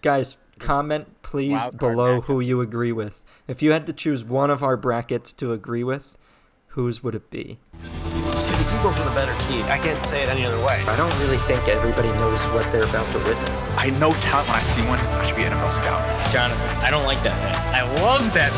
Guys, comment please Wild card below matchup. who you agree with. If you had to choose one of our brackets to agree with, whose would it be? The Eagles are the better team. I can't say it any other way. I don't really think everybody knows what they're about to witness. I know talent when I see one. I should be an NFL scout. Jonathan, I don't like that pick. I love that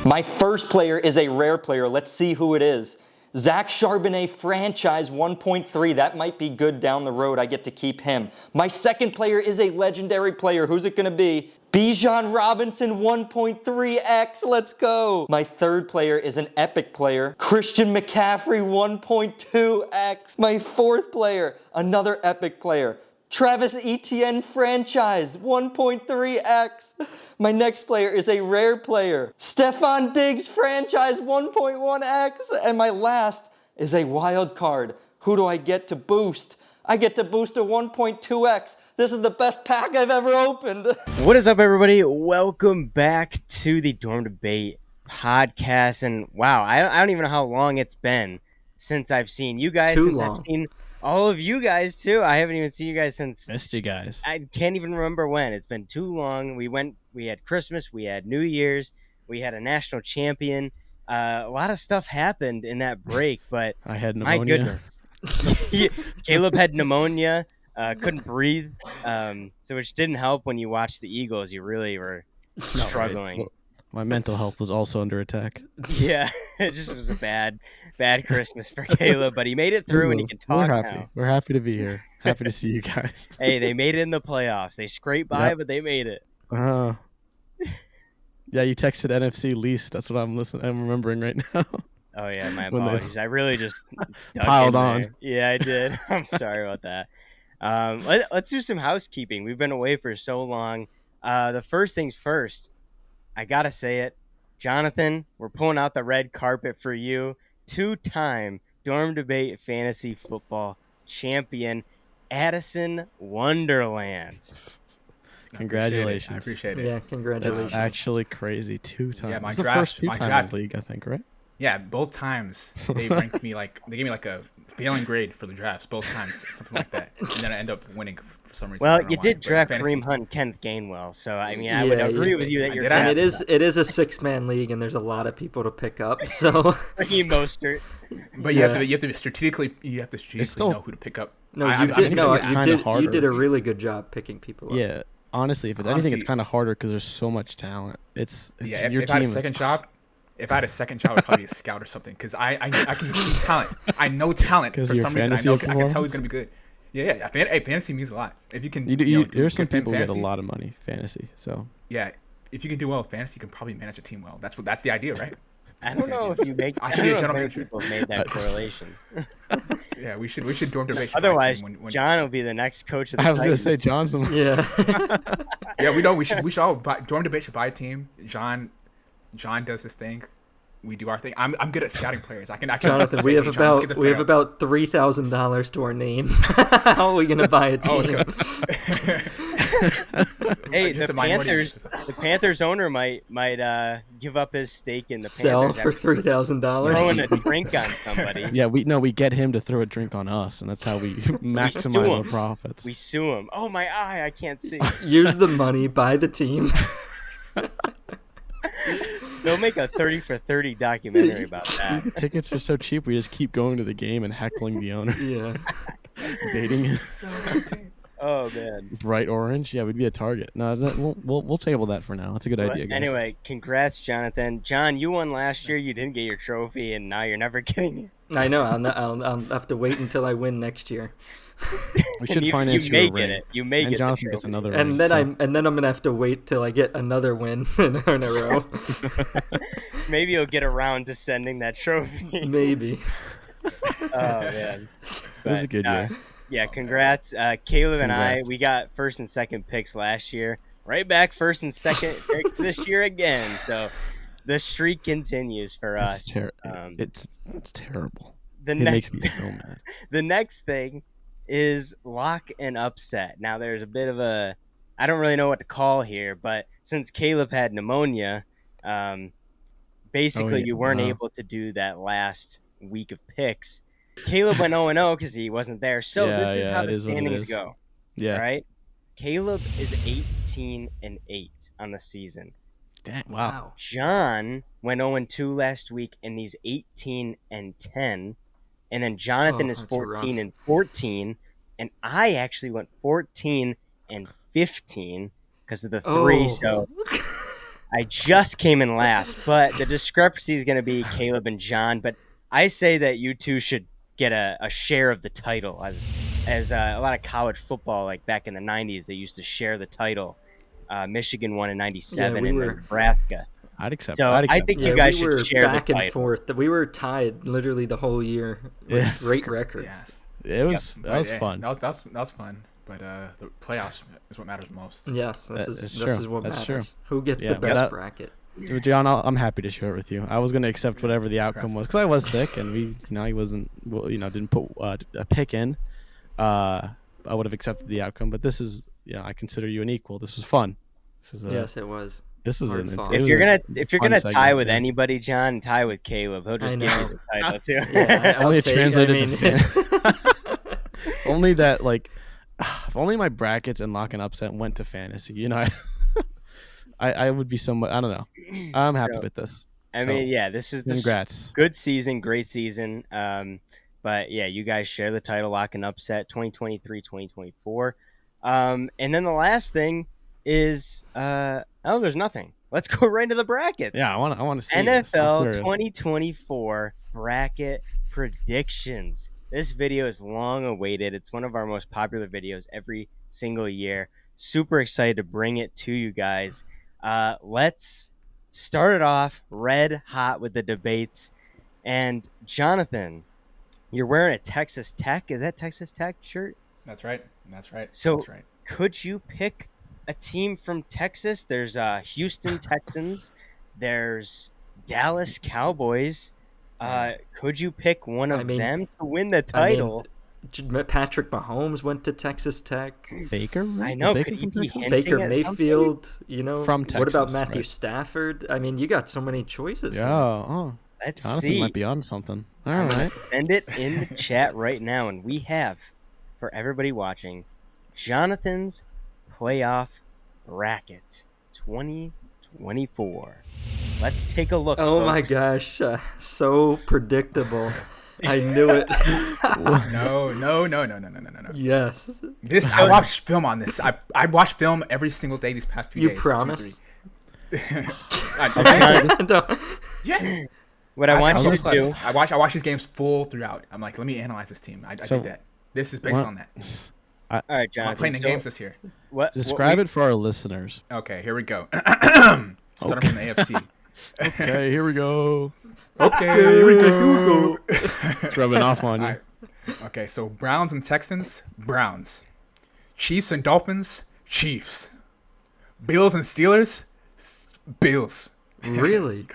pick. My first player is a rare player. Let's see who it is. Zach Charbonnet, franchise 1.3. That might be good down the road. I get to keep him. My second player is a legendary player. Who's it going to be? Bijan Robinson 1.3x. Let's go. My third player is an epic player. Christian McCaffrey 1.2x. My fourth player, another epic player. Travis Etienne franchise 1.3x. My next player is a rare player. Stephon Diggs franchise 1.1x. And my last is a wild card. Who do I get to boost? I get to boost a 1.2x. This is the best pack I've ever opened. What is up, everybody? Welcome back to the Dorm Debate podcast. And wow, I don't even know how long it's been since I've seen you guys. I've seen all of you guys too. I haven't even seen you guys since. Missed you guys. I can't even remember when. It's been too long. We had Christmas, we had New Year's, we had a national champion. A lot of stuff happened in that break, but I had pneumonia. my goodness. Caleb had pneumonia, couldn't breathe. So which didn't help when you watched the Eagles. You really were struggling. Well, my mental health was also under attack. Yeah, it just was a bad Christmas for Caleb, but he made it through and he can talk now. We're happy to be here. Happy to see you guys. Hey, they made it in the playoffs. They scraped by, Yep. but they made it. Yeah, you texted NFC least. That's what I'm remembering right now. Oh yeah, my When they apologies. I really just dug piled in on. there. Yeah, I did. I'm sorry about that. Let's do some housekeeping. We've been away for so long. The first things first, I gotta say it, Jonathan, we're pulling out the red carpet for you. Two-time Dorm Debate Fantasy Football champion, Addison Wonderland. Congratulations. I appreciate it. Yeah, congratulations. That's actually crazy. 2 times. Yeah, my It's the draft- first 2 my time draft- in the league, I think, right? Yeah, both times they ranked me they gave me like a failing grade for the drafts, both times, something like that. And then I end up winning for some reason. I Well, don't know you why, did but draft fantasy- Kareem Hunt and Kenneth Gainwell, so I mean, I would Yeah, agree you- with you that you're did I? And drafting it is a 6-man league, and there's a lot of people to pick up. So Raheem Mostert. But you have to strategically still- know who to pick up. no, I'm you gonna no, get- you kinda did harder. you did a really good job picking people up. Yeah. Honestly, if it's anything, it's Honestly- kind of harder because there's so much talent. Yeah, your if I had team a is second job, it'd probably be a scout or something, because I can see talent. I know talent 'Cause for your some reason. I fantasy know I can tell performance? who's gonna be good. Yeah. Hey, fantasy means a lot. If you can, there's some good people who get a fantasy, lot of money fantasy. So Yeah, if you can do well with fantasy, you can probably manage a team well. That's the idea, right? I don't know if you make. I I should don't be a know if general many manager. people have made that correlation. Yeah, we should dorm debate. Otherwise, John will be the next coach of the I was gonna Titans. say John's the Yeah. Yeah, we know we should all dorm debate should buy a team. John does his thing. We do our thing. I'm good at scouting players. I can Jonathan, say, we have "Hey, John, let's get the player." about $3,000 to our name. How are we gonna buy a Oh, team? it's good. Hey, Just the a minority Panthers. interest. The Panthers owner might give up his stake in the Sell Panthers for after $3,000. throwing a drink on somebody. Yeah, we get him to throw a drink on us, and that's how we maximize our him. profits. We sue him. Oh, my eye! I can't see. Use the money, buy the team. They'll make a 30 for 30 documentary about that. Tickets are so cheap, we just keep going to the game and heckling the owner, Yeah. baiting it. Oh man. Bright orange, yeah, we'd be a target. No, we'll table that for now. That's a good idea, guys. Anyway, congrats, Jonathan. John, you won last year. You didn't get your trophy, and now you're never getting it. I know. I'll have to wait until I win next year. we should you finance may you a get ring. it. You may And get Jonathan the gets trophy. another ring. And then so- I'm gonna have to wait till I get another win in a row. Maybe you'll get around to sending that trophy. Maybe. Oh man. It was a But, good year. Yeah, congrats. Caleb and I, Congrats. we got first and second picks last year. Right back first and second picks this year again. So the streak continues for us. It's terrible. The It next, makes me so mad. the next thing is lock and upset. Now there's a bit of a, I don't really know what to call here, but since Caleb had pneumonia, basically yeah, you weren't wow. able to do that last week of picks. Caleb went 0-0 because he wasn't there. So Yeah, this is yeah, how it the is what it standings is. go. Yeah. All right. Caleb is 18-8 on the season. Damn, wow. John went 0-2 last week, and he's 18-10. And then Jonathan is that's rough. 14-14, and I actually went 14-15 because of the 3. So I just came in last, but the discrepancy is going to be Caleb and John. But I say that you two should get a share of the title, as a lot of college football, like back in the 90s, they used to share the title. Michigan won in '97, Yeah, we and were- then Nebraska. I'd accept. So I'd I accept think that. you Yeah, guys we should were share the back and title. forth. We were tied literally the whole year with Yes. great records. Yeah. It was But, that was yeah, fun. That was fun. But the playoffs is what matters most. Yes, That this is is true. what That's matters. true. Who gets Yeah, the but best that- bracket? So, John, I'm happy to share it with you. I was gonna accept whatever the outcome was because I was sick and he wasn't. Well, didn't put a pick in. I would have accepted the outcome, but this is, I consider you an equal. This was fun. This is Yes, it was. This was hard an. fought. it If was you're a gonna fun tie segment, with yeah. anybody, John, tie with Caleb. He'll just I give you know. the title too. Yeah, Only I'll it translated to fan. Only that, like, if only my brackets and lock and upset went to fantasy. I would be somewhat. I don't know. I'm happy So, with this. I mean, yeah, this is Congrats. good season, great season. But yeah, you guys share the title, lock and upset 2023, 2024. And then the last thing is, there's nothing. Let's go right into the brackets. Yeah, I want to see this. I'm NFL curious. 2024 bracket predictions. This video is long awaited. It's one of our most popular videos every single year. Super excited to bring it to you guys. Let's start it off red hot with the debates. And Jonathan, you're wearing a Texas Tech. Is that Texas Tech shirt? That's right. That's right. So That's right. could you pick a team from Texas? There's Houston Texans. There's Dallas Cowboys. Could you pick one of them to win the title? Patrick Mahomes went to Texas Tech. Baker. Right? I know. Baker Could you from be Texas? hinting Baker at Mayfield. From What about Texas, Matthew right. Stafford? I mean, you got so many choices. Yeah. Oh, Let's Jonathan see. might be on something. All I'm gonna right. send it in the chat right now, and we have, for everybody watching, Jonathan's playoff bracket 2024. Let's take a look. Oh my folks. gosh, so predictable. I knew it. No. Yes. I watched film on this. I watched film every single day these past few You days. promise? I, Yeah. What I want you to do. I watch these games full throughout. I'm like, let me analyze this team. I So- did that. This is based What- on that. All right, I'm Jonathan. playing the so games this year. what? Describe it for our listeners. Okay, here we go. Starting from the AFC. Okay, here we go. Okay, here we go. It's rubbing off on you. All right. Okay, so Browns and Texans, Browns. Chiefs and Dolphins, Chiefs. Bills and Steelers, Bills. Really?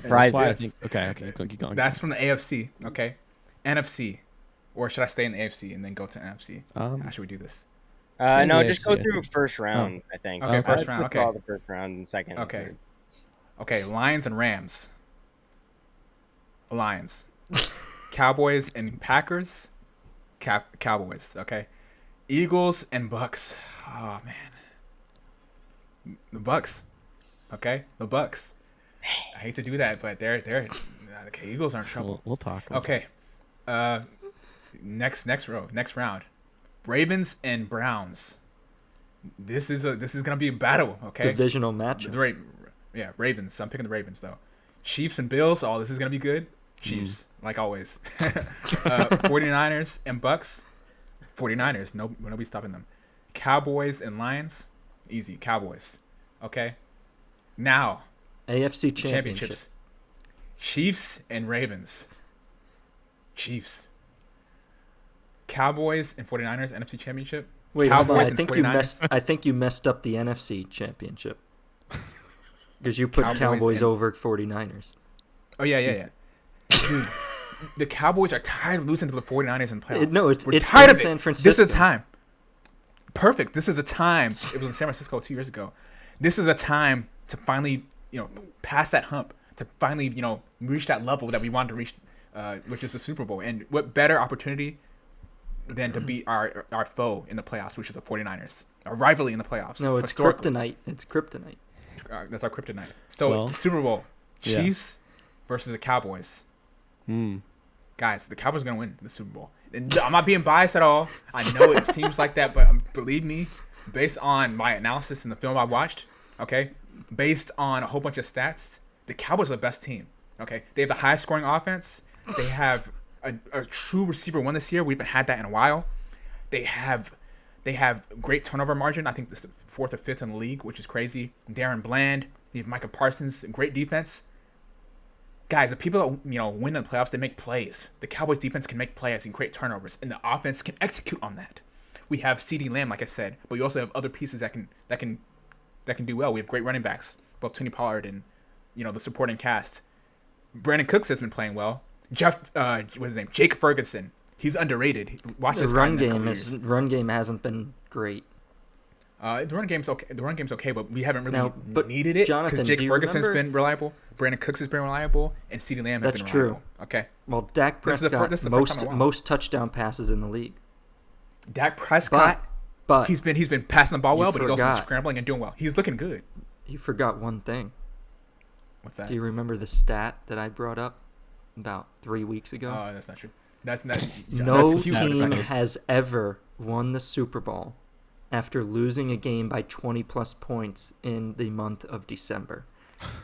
That's why I Yes. think. Okay, keep going. That's from the AFC. Okay, NFC, or should I stay in the AFC and then go to NFC? How should we do this? Same No, way just I go see it. through first round. I think. Okay, first round, let's okay. call the first round and second. and Okay. third. Okay, Lions and Rams. Lions. Cowboys and Packers. Cowboys. Okay. Eagles and Bucks. Oh man. The Bucks. Okay, the Bucks. I hate to do that, but they're okay. Eagles are in trouble. We'll talk. Okay. Next round. Ravens and Browns. This is gonna be a battle. Okay. Divisional matchup. Yeah, Ravens. I'm picking the Ravens though. Chiefs and Bills. Oh, this is gonna be good. Chiefs, like always. 49ers and Bucks. 49ers. Nobody's stopping them. Cowboys and Lions. Easy. Cowboys. Okay. Now, AFC Championship. championships. Chiefs and Ravens. Chiefs. Cowboys and 49ers NFC Championship. Wait, hold on. Cowboys I and think 49ers. I think you messed up the NFC Championship. Because you put Cowboys Cowboys and- over 49ers. Oh yeah. Dude, the Cowboys are tired of losing to the 49ers in playoffs. No, it's tired in of it. San This Francisco. is the time. Perfect. This is the time. It was in San Francisco 2 years ago. This is a time to finally, pass that hump. To finally, reach that level that we wanted to reach which is the Super Bowl. And what better opportunity than to beat our foe in the playoffs, which is the 49ers. Our rivalry in the playoffs. No, it's kryptonite. It's kryptonite. That's our kryptonite. So, Super Bowl, Chiefs versus the Cowboys. Guys, the Cowboys are going to win the Super Bowl. And I'm not being biased at all. I know it seems like that, but believe me, based on my analysis and the film I watched, okay, based on a whole bunch of stats, the Cowboys are the best team, okay? They have the highest scoring offense. They have a true receiver one this year. We haven't had that in a while. They have great turnover margin. I think this is the 4th or 5th in the league, which is crazy. Darren Bland. You have Micah Parsons. Great defense. Guys, the people that win in the playoffs, they make plays. The Cowboys defense can make plays and create turnovers, and the offense can execute on that. We have CeeDee Lamb, like I said, but you also have other pieces that can do well. We have great running backs, both Tony Pollard and the supporting cast. Brandon Cooks has been playing well. What's his name? Jake Ferguson. He's underrated. Watch this guy in the next couple years. Run game hasn't been great. The run game's okay. The run game's okay, but we haven't really needed it because Jake Ferguson's been reliable. Brandon Cooks has been reliable, and CeeDee Lamb has been reliable. That's true. Okay. Well, Dak Prescott most touchdown passes in the league. Dak Prescott, but he's been passing the ball well, but he's also been scrambling and doing well. He's looking good. You forgot one thing. What's that? Do you remember the stat that I brought up about 3 weeks ago? Oh, that's not true. No team has ever won the Super Bowl after losing a game by 20-plus points in the month of December.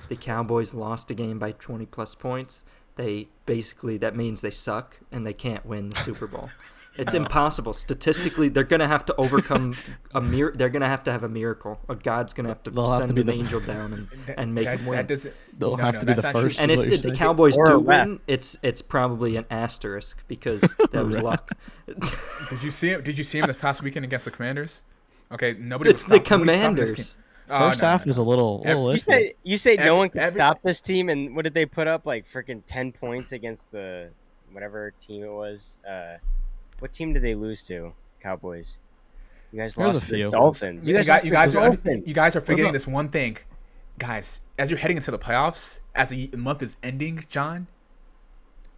The Cowboys lost a game by 20-plus points. That means they suck and they can't win the Super Bowl. It's impossible. Statistically, they're going to have to overcome they're going to have a miracle. God's going to have to send an angel down and make them win. They'll have to be the first. And if the Cowboys do win, it's probably an asterisk because that was luck. Did you see him this past weekend against the Commanders? Okay, nobody. It's the Commanders. First half is a little You say no one can stop this team, and what did they put up? Like freaking 10 points against the whatever team it was. What team did they lose to? Cowboys. You guys lost to the Dolphins. You guys are forgetting this one thing. Guys, as you're heading into the playoffs, as the month is ending, John,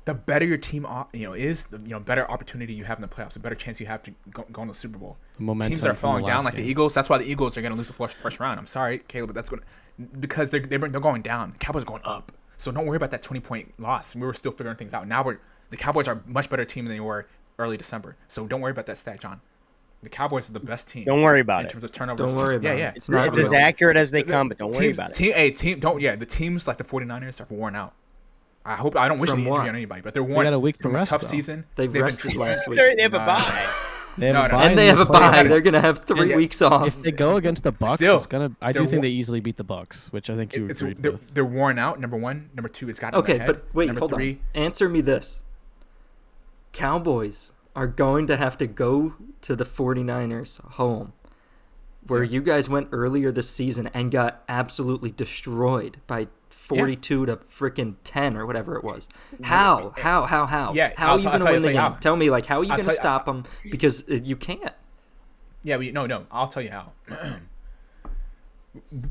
the better your team is, the better opportunity you have in the playoffs, the better chance you have to go in the Super Bowl. Teams that are falling down like the Eagles, that's why the Eagles are going to lose the first round. I'm sorry, Caleb, but because they're going down. The Cowboys are going up. So don't worry about that 20-point loss. We were still figuring things out. Now the Cowboys are a much better team than they were early December. So don't worry about that stat, John. The Cowboys are the best team. Don't worry about in terms of turnovers. Don't worry about it. Yeah. It's as accurate as they come, but don't worry about it. The teams like the 49ers are worn out. I don't wish any injury on anybody, but they're worn. They got a week to from rest, a tough though. season. They've rested last week. They have a bye. They have a bye. They're gonna have 3 weeks off. If they go against the Bucks, I do think they easily beat the Bucks, which I think you agreed with. They're worn out. Number one, number two, it's got. Okay, but wait, hold on. Answer me this: Cowboys are going to have to go to the 49ers home, where you guys went earlier this season and got absolutely destroyed by 42 to freaking 10 or whatever it was. How? Yeah, how are you going to win the game? Tell me, how are you going to stop them? Because you can't. Yeah, no. I'll tell you how.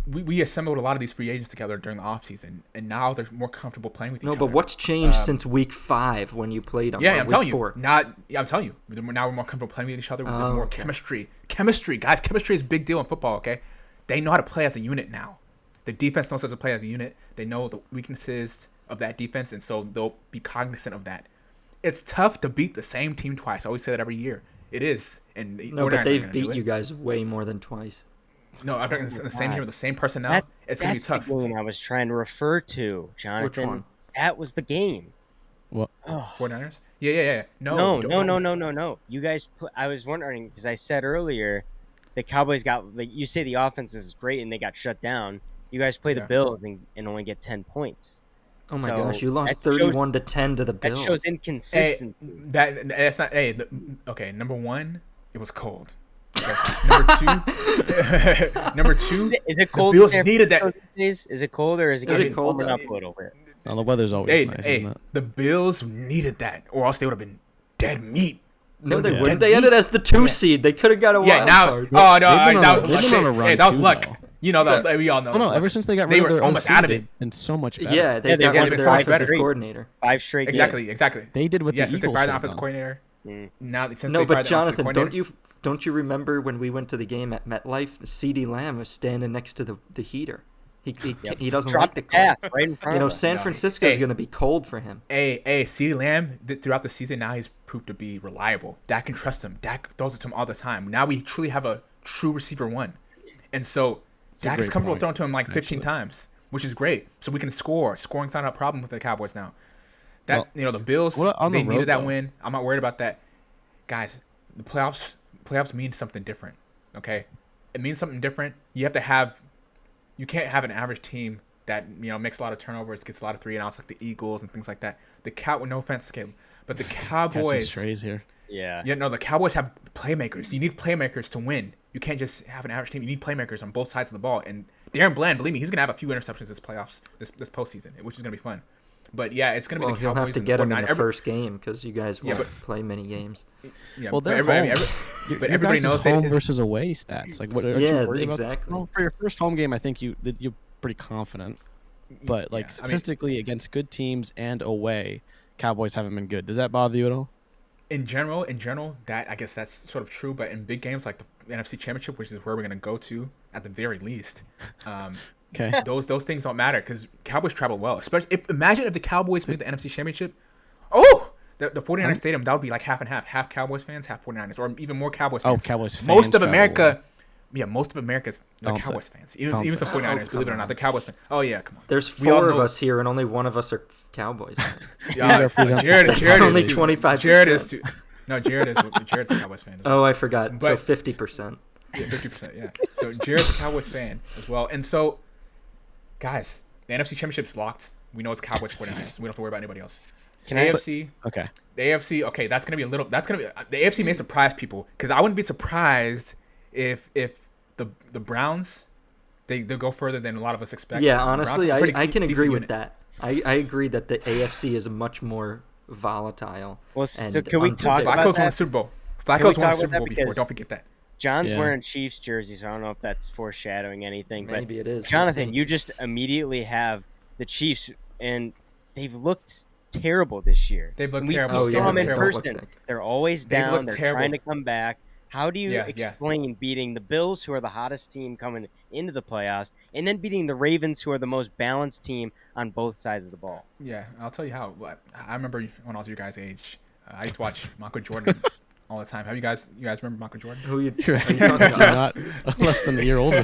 We assembled a lot of these free agents together during the offseason, and now they're more comfortable playing with each other. No, but what's changed since week 5 when you played them? Yeah, I'm telling you. I'm telling you. Now we're more comfortable playing with each other. There's more chemistry. Chemistry, guys. Chemistry is a big deal in football, okay? They know how to play as a unit now. The defense knows how to play as a unit. They know the weaknesses of that defense, and so they'll be cognizant of that. It's tough to beat the same team twice. I always say that every year. It is. But they've beat you guys way more than twice. No, I'm talking the same year with the same personnel. It's going to be tough. That's the game I was trying to refer to, Jonathan. Which one? That was the game. What? 49ers? Yeah. No. You guys, I was wondering, because I said earlier, the Cowboys you say the offense is great and they got shut down. You guys play the Bills and only get 10 points. Oh my gosh, you lost 31 to 10 to the Bills. That shows inconsistency. That's not. Okay. Number one, it was cold. Number two, is it cold? The Bills needed that. Is it cold or is it getting cold up a little bit? No, the weather's always nice, isn't it? The Bills needed that, or else they would have been dead meat. No, they wouldn't. They ended as the 2 seed. They could have got a wild card. Oh no, that was luck. That was luck. You know those. We all know. Oh, no, ever since they got They rid of were their almost OC, out of they've it. been so much better. Yeah, they Yeah, they got won rid of their 5 offensive straight. coordinator. 5 straight Exactly. They did what the Since they Eagles fired the should offensive know. coordinator. Now since No, they but fired the offensive Jonathan, coordinator, don't you remember when we went to the game at MetLife? CeeDee Lamb was standing next to the heater. He doesn't Dropped like the the cold. pass right in front You know, of us. San Francisco is Hey. going to be cold for him. Hey, CeeDee Lamb, throughout the season, now he's proved to be reliable. Dak can trust him. Dak throws it to him all the time. Now we truly have a true receiver one. And so Dak is great comfortable point, throwing to him like 15 actually. times, which is great. So we can score. Scoring's not a problem with the Cowboys now. Well, The Bills, on the they road, needed that though? win. I'm not worried about that. Guys, the playoffs mean something different, okay? It means something different. You can't have an average team that, makes a lot of turnovers, gets a lot of 3-and-outs like the Eagles and things like that. No offense, Caleb, but the Catching Cowboys, strays here. Yeah. the Cowboys have playmakers. You need playmakers to win. You can't just have an average team. You need playmakers on both sides of the ball. And Darren Bland, believe me, he's gonna have a few interceptions this postseason, which is gonna be fun. But yeah, it's gonna Well, be the he'll Cowboys have to and get him in 49ers. the first game because you guys Yeah, won't but- play many games. Yeah, Well, but they're everybody, home. but Your everybody guys' knows home it. versus away stats. Like, what? Aren't Yeah, you worried exactly. About? Well, for your first home game, I think you're pretty confident. But like Yeah, statistically, against good teams and away, Cowboys haven't been good. Does that bother you at all? In general, that I guess that's sort of true. But in big games like the NFC Championship, which is where we're gonna go to at the very least, Okay. those things don't matter because Cowboys travel well. Especially imagine if the Cowboys made the NFC Championship. Oh, the 49ers stadium, that would be like half and half Cowboys fans, half 49ers, or even more Cowboys fans. Cowboys fans Most of travel America. well. Yeah, most of America's the Don't say- Cowboys fans. Even don't some say- 49ers, believe it or come not, on. the Cowboys fans. Oh yeah, come on. There's We all 4 of know- us here, and only one of us are Cowboys. Yeah, That's Jared That's is only too. 25%. Jared is too. No, Jared's a Cowboys fan. Oh, I forgot. So But- 50%. Yeah, 50%. Yeah. So Jared's a Cowboys fan as well. And so, guys, the NFC Championship's locked. We know it's Cowboys 49ers. We don't have to worry about anybody else. Can I- AFC. Okay. The AFC. Okay, that's gonna be the AFC may surprise people because I wouldn't be surprised if the Browns they go further than a lot of us expect. Yeah, The Browns honestly, are a pretty I can decent agree with unit. that. I agree that the AFC is much more volatile. Well, and so can we talk unpredictable. about Flacco's won a that? Super Bowl. we Flacco's won talk a about Super that Bowl before. because- Don't forget that. John's Yeah. wearing Chiefs jersey, so I don't know if that's foreshadowing anything. Maybe but it is. We'll Jonathan, see. you just immediately have the Chiefs, and they've looked terrible this year. They've looked We terrible. Oh, saw yeah, them in terrible. person. They're always They've down. looked They're terrible. trying to come back. How do you Yeah, yeah. explain beating the Bills, who are the hottest team coming into the playoffs, and then beating the Ravens, who are the most balanced team on both sides of the ball? Yeah, I'll tell you how. I remember when I was your guys' age, I used to watch Michael Jordan all the time. You guys remember Michael Jordan? Who you, You're, are you you're talking about? not less than a year older.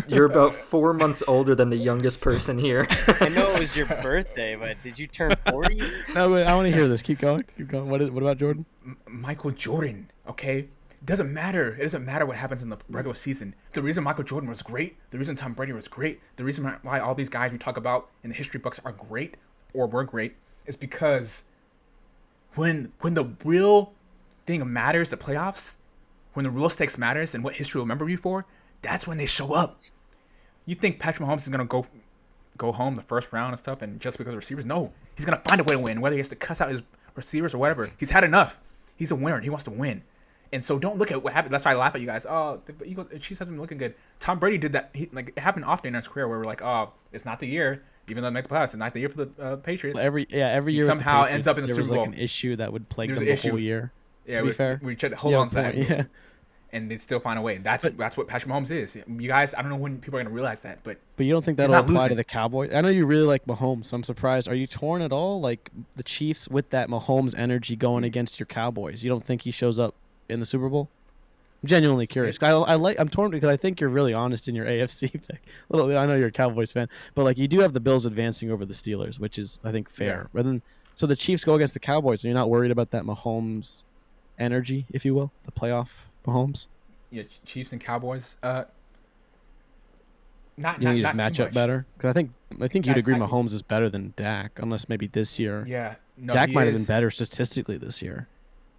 You're about 4 months older than the youngest person here. I know it was your birthday, but did you turn 40? No, wait, I want to hear this. Keep going. Keep going. What about Jordan? Michael Jordan, okay? It doesn't matter what happens in the regular season. The reason Michael Jordan was great, the reason Tom Brady was great, the reason why all these guys we talk about in the history books are great or were great is because when the real thing matters, the playoffs, when the real stakes matters and what history will remember you for, that's when they show up. You think Patrick Mahomes is gonna go home the first round and stuff, and just because of receivers? No, he's gonna find a way to win, whether he has to cuss out his receivers or whatever. He's had enough. He's a winner. And he wants to win. And so don't look at what happened. That's why I laugh at you guys. Oh, the Eagles, Chiefs hasn't been looking good. Tom Brady did that. It happened often in his career where we're like, oh, it's not the year. Even though they make the playoffs, it's not the year for the Patriots. Every year He with the somehow Patriots, ends up in the there was Super like Bowl. an issue that would plague There was them an the whole issue. year. Yeah, to be fair, we tried to hold Yeah, on to that. yeah. And they still find a way. That's what Patrick Mahomes is. You guys, I don't know when people are gonna realize that, but But you don't think He's that'll not apply to losing. the Cowboys? I know you really like Mahomes, so I'm surprised. Are you torn at all? Like the Chiefs with that Mahomes energy going against your Cowboys, you don't think he shows up in the Super Bowl? I'm genuinely curious. 'Cause I'm torn because I think you're really honest in your AFC pick. I know you're a Cowboys fan, but like you do have the Bills advancing over the Steelers, which is I think fair. But then so the Chiefs go against the Cowboys, and you're not worried about that Mahomes energy, if you will, the playoff Mahomes. yeah, Chiefs and Cowboys. Not You think you not just match too up much. better? Because I think you'd agree I- Mahomes is better than Dak, unless maybe this year. Yeah, no, Dak he might have been is. better statistically this year.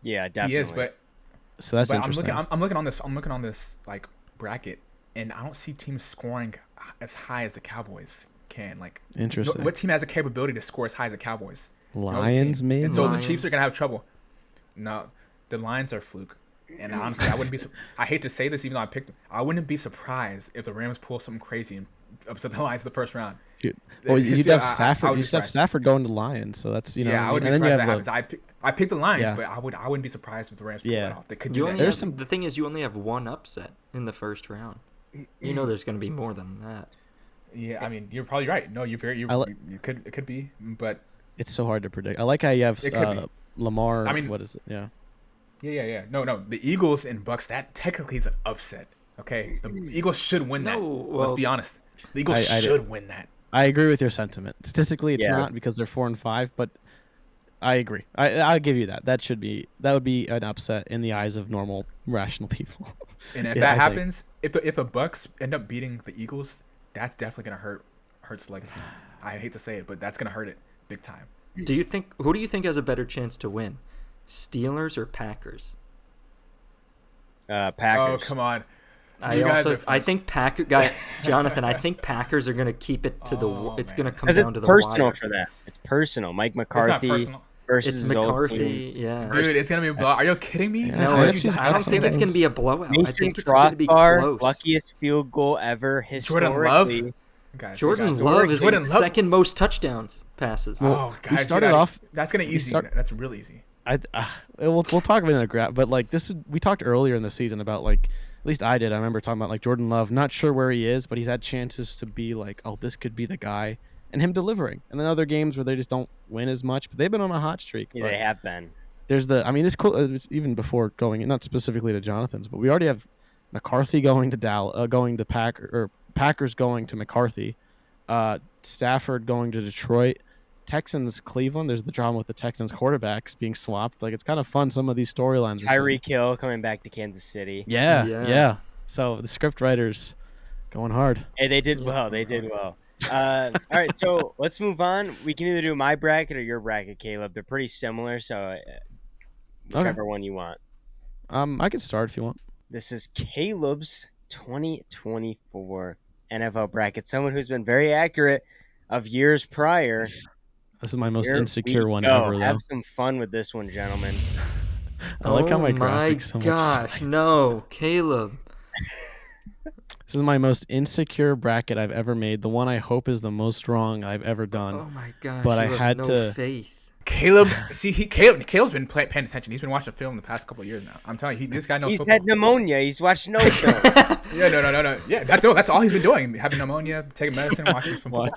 Yeah, definitely. He is, but So that's but I'm interesting. looking on this. I'm looking on this like bracket, and I don't see teams scoring as high as the Cowboys can. Like, Interesting. what team has the capability to score as high as the Cowboys? No Lions, team. maybe. And so the Chiefs Lions. are gonna have trouble. No, the Lions are fluke. And honestly, I wouldn't be. I hate to say this, even though I picked them. I wouldn't be surprised if the Rams pull something crazy and upset the Lions the first round. Well, you'd have Stafford. I would You'd have Stafford going to the Lions, so that's yeah, I would be surprised if that happens. I picked the Lions, but I wouldn't be surprised if the Rams pull it off. They could do that. The thing is, you only have one upset in the first round. You know, there's going to be more than that. Yeah, I mean, you're probably right. No, it could be, but it's so hard to predict. I like how you have Lamar. I mean, what is it? Yeah. Yeah. No. The Eagles and Bucks, that technically is an upset. Okay, the Eagles should win that. Let's be honest. The Eagles should win that. I agree with your sentiment. Statistically, it's not because they're 4-5, but I agree. I'll give you that. That would be an upset in the eyes of normal, rational people. And if that happens, if the Bucks end up beating the Eagles, that's definitely gonna hurt Hurts' legacy. I hate to say it, but that's gonna hurt it big time. Who do you think has a better chance to win? Steelers or Packers? Packers. Oh, come on. I think Jonathan, I think Packers are going to keep it to it's going to come down to the personal wire. For that. It's personal. Mike McCarthy versus It's McCarthy, yeah. Dude, it's going to be a blowout. Are you kidding me? No, I don't think it's going to be a blowout. Mason I think it's going to be close. Luckiest field goal ever historically. Jordan Love is second most touchdowns passes. Oh, guys, he started off. That's going to easy. That's real easy. We'll talk about it in a graph, but like we talked earlier in the season about like, at least I did. I remember talking about like Jordan Love, not sure where he is, but he's had chances to be like, oh, this could be the guy, and him delivering. And then other games where they just don't win as much, but they've been on a hot streak. Yeah, they have been. There's it's even before going, not specifically to Jonathan's, but we already have McCarthy going to Packers going to McCarthy, Stafford going to Detroit. Texans, Cleveland. There's the drama with the Texans quarterbacks being swapped. Like, it's kind of fun. Some of these storylines. Tyreek Hill coming back to Kansas City. Yeah. So the script writers going hard. Hey, they did well. All right, so let's move on. We can either do my bracket or your bracket, Caleb. They're pretty similar, so whichever one you want. I can start if you want. This is Caleb's 2024 NFL bracket. Someone who's been very accurate of years prior. This is my most insecure one ever, though. Have some fun with this one, gentlemen. I like how my graphics so much. Oh my gosh, no, Caleb. This is my most insecure bracket I've ever made. The one I hope is the most wrong I've ever done. Oh my gosh, but I had no faith. Caleb's been paying attention. He's been watching film the past couple of years now. I'm telling you, this guy knows football. He's had pneumnia. He's watched no film. Yeah, no. Yeah, that's all he's been doing. Having pneumonia, taking medicine, watching some football.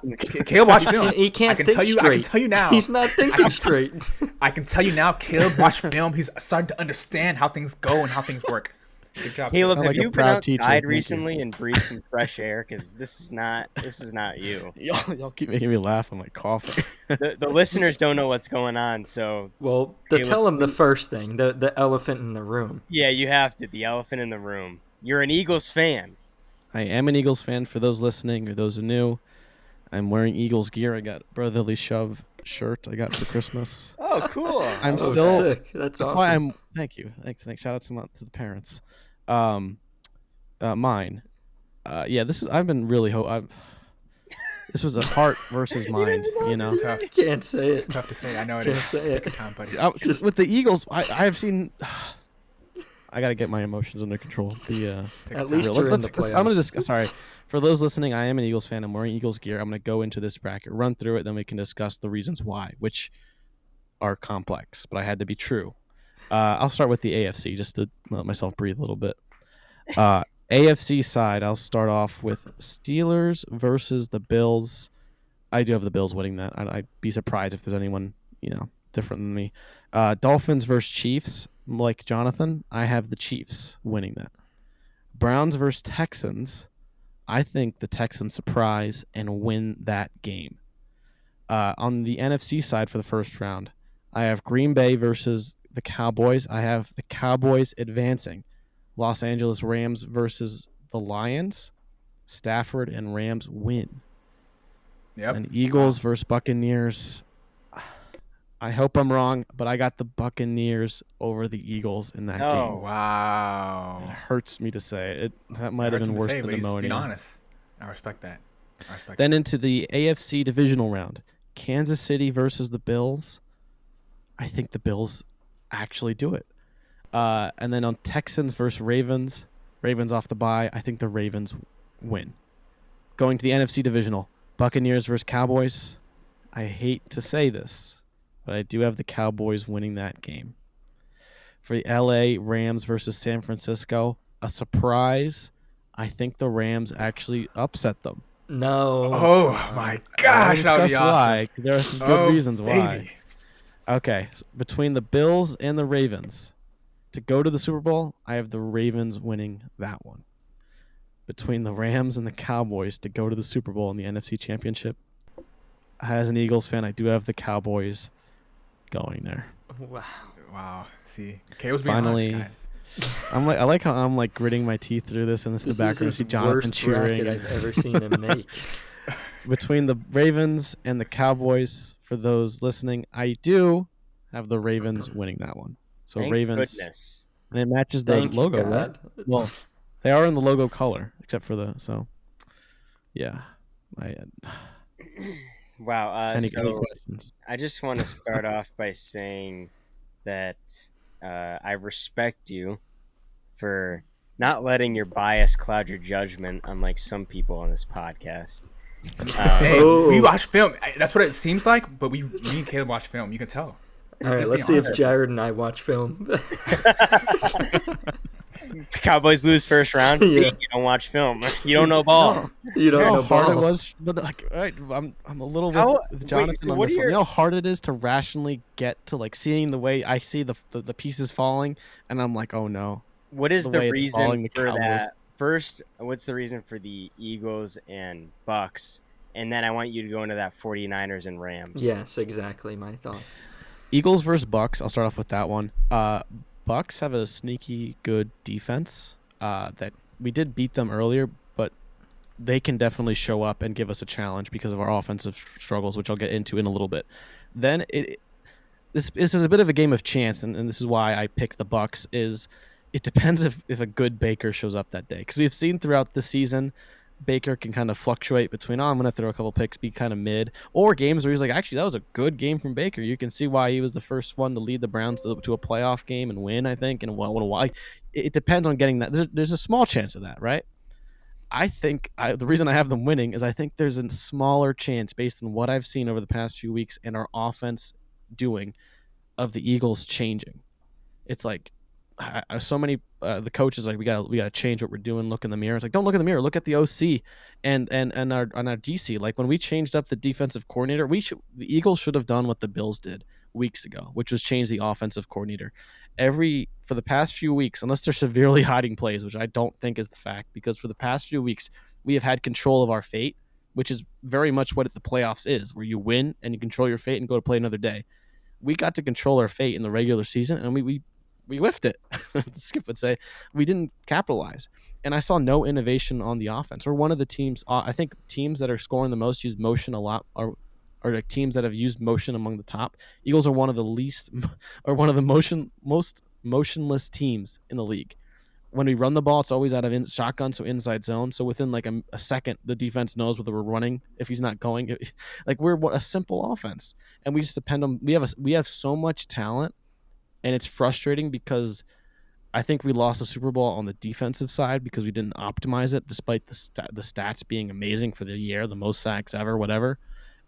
Caleb watched film. He can't think straight. I can tell you now. He's not thinking straight. I can tell you now, Caleb watched film. He's starting to understand how things go and how things work. Good job, Caleb. Have you been outside recently and breathed some fresh air? Because this is not you. Y'all keep making me laugh. I'm like coughing. The listeners don't know what's going on, so tell them the first thing, the elephant in the room. Yeah, you have to. The elephant in the room. You're an Eagles fan. I am an Eagles fan. For those listening or those who knew, I'm wearing Eagles gear. I got Brotherly Shove shirt I got for Christmas. Oh, cool. I'm still sick. That's awesome. Thank you. Thanks. Shout out to the parents. Mine. This is. I've been really. This was a heart versus mind. You know. It's tough. You can't say it. It's tough to say. I know it is. Say it. Time, buddy. With the Eagles, I have seen. I gotta get my emotions under control. At least you're in the playoffs. I'm gonna just. Sorry, for those listening, I am an Eagles fan. I'm wearing Eagles gear. I'm gonna go into this bracket, run through it, then we can discuss the reasons why, which are complex, but I had to be true. I'll start with the AFC just to let myself breathe a little bit. AFC side, I'll start off with Steelers versus the Bills. I do have the Bills winning that. I'd be surprised if there's anyone different than me. Dolphins versus Chiefs, like Jonathan, I have the Chiefs winning that. Browns versus Texans, I think the Texans surprise and win that game. On the NFC side for the first round, I have Green Bay versus the Cowboys. I have the Cowboys advancing. Los Angeles Rams versus the Lions. Stafford and Rams win. Yep. And Eagles versus Buccaneers. I hope I'm wrong, but I got the Buccaneers over the Eagles in that game. Oh, wow. It hurts me to say it. That might have been worse than pneumonia. Being honest. I respect that. Then into the AFC divisional round. Kansas City versus the Bills. I think the Bills actually do it. And then on Texans versus Ravens, Ravens off the bye. I think the Ravens win. Going to the NFC divisional, Buccaneers versus Cowboys. I hate to say this, but I do have the Cowboys winning that game. For the LA Rams versus San Francisco, a surprise. I think the Rams actually upset them. No. Oh my gosh, that would be awesome. Why? 'Cause there are some good reasons why. Baby. Okay, so between the Bills and the Ravens to go to the Super Bowl, I have the Ravens winning that one. Between the Rams and the Cowboys to go to the Super Bowl in the NFC Championship, as an Eagles fan, I do have the Cowboys going there. Wow. See, Kay was being Finally, honest, guys. I like how I'm like gritting my teeth through this, and this is the background. Is See the Jonathan worst cheering. bracket I've ever seen him make. Between the Ravens and the Cowboys, for those listening, I do have the Ravens winning that one. So Thank Ravens, goodness. and it matches the Thank logo, you, right? God. Well, they are in the logo color, except for yeah. Wow. Any So questions? I just want to start off by saying that I respect you for not letting your bias cloud your judgment, unlike some people on this podcast. Hey, Oh. we watch film. That's what it seems like, but me and Caleb watch film. You can tell. All right, let's see if Jarad and I watch film. Cowboys lose first round. Yeah. See, you don't watch film. You don't know ball. You don't You know know how hard it ball. was, but like, right, I'm a little How- with Jonathan wait, on what this are one. You your- know how hard it is to rationally get to like seeing the way I see the pieces falling, and I'm like, oh no. What is The the way it's falling, reason the for Cowboys. that? First, what's the reason for the Eagles and Bucks? And then I want you to go into that 49ers and Rams. Yes, exactly. My thoughts. Eagles versus Bucks. I'll start off with that one. Bucks have a sneaky good defense. That we did beat them earlier, but they can definitely show up and give us a challenge because of our offensive struggles, which I'll get into in a little bit. Then this is a bit of a game of chance, and this is why I pick the Bucks. Is it depends if a good Baker shows up that day, because we've seen throughout the season Baker can kind of fluctuate between, I'm going to throw a couple picks, be kind of mid, or games where he's like, actually, that was a good game from Baker. You can see why he was the first one to lead the Browns to a playoff game and win, I think, and why. It depends on getting that. There's a small chance of that, right? I think the reason I have them winning is I think there's a smaller chance based on what I've seen over the past few weeks and our offense doing of the Eagles changing. It's like so many the coaches like we gotta change what we're doing. Look in the mirror. It's like, don't look in the mirror. Look at the OC and our DC. Like when we changed up the defensive coordinator, the Eagles should have done what the Bills did weeks ago, which was change the offensive coordinator. For the past few weeks, unless they're severely hiding plays, which I don't think is the fact, because for the past few weeks we have had control of our fate, which is very much what the playoffs is, where you win and you control your fate and go to play another day. We got to control our fate in the regular season, and we whiffed it. Skip would say we didn't capitalize, and I saw no innovation on the offense. We're one of the teams. I think teams that are scoring the most use motion a lot, or like teams that have used motion among the top. Eagles are one of the least, or one of the most motionless teams in the league. When we run the ball, it's always out of shotgun, so inside zone. So within like a second, the defense knows whether we're running if he's not going. Like we're a simple offense, and we just depend on. We have so much talent. And it's frustrating because I think we lost the Super Bowl on the defensive side because we didn't optimize it, despite the stats being amazing for the year, the most sacks ever, whatever.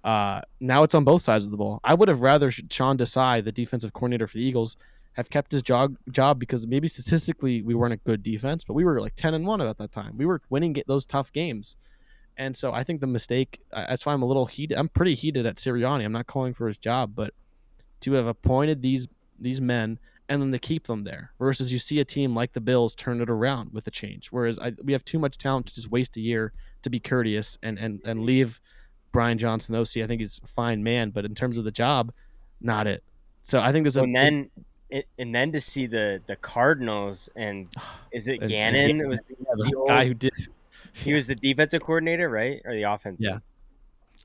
Now it's on both sides of the ball. I would have rather Sean Desai, the defensive coordinator for the Eagles, have kept his job because maybe statistically we weren't a good defense, but we were like 10-1 at that time. We were winning those tough games. And so I think the mistake, that's why I'm a little heated. I'm pretty heated at Sirianni. I'm not calling for his job, but to have appointed these men and then to keep them there versus you see a team like the Bills turn it around with a change. Whereas we have too much talent to just waste a year to be courteous and leave Brian Johnson OC. I think he's a fine man, but in terms of the job, not it. So I think there's and then to see the Cardinals and is it Gannon? It was the guy who did. He was the defensive coordinator, right, or the offensive? Yeah,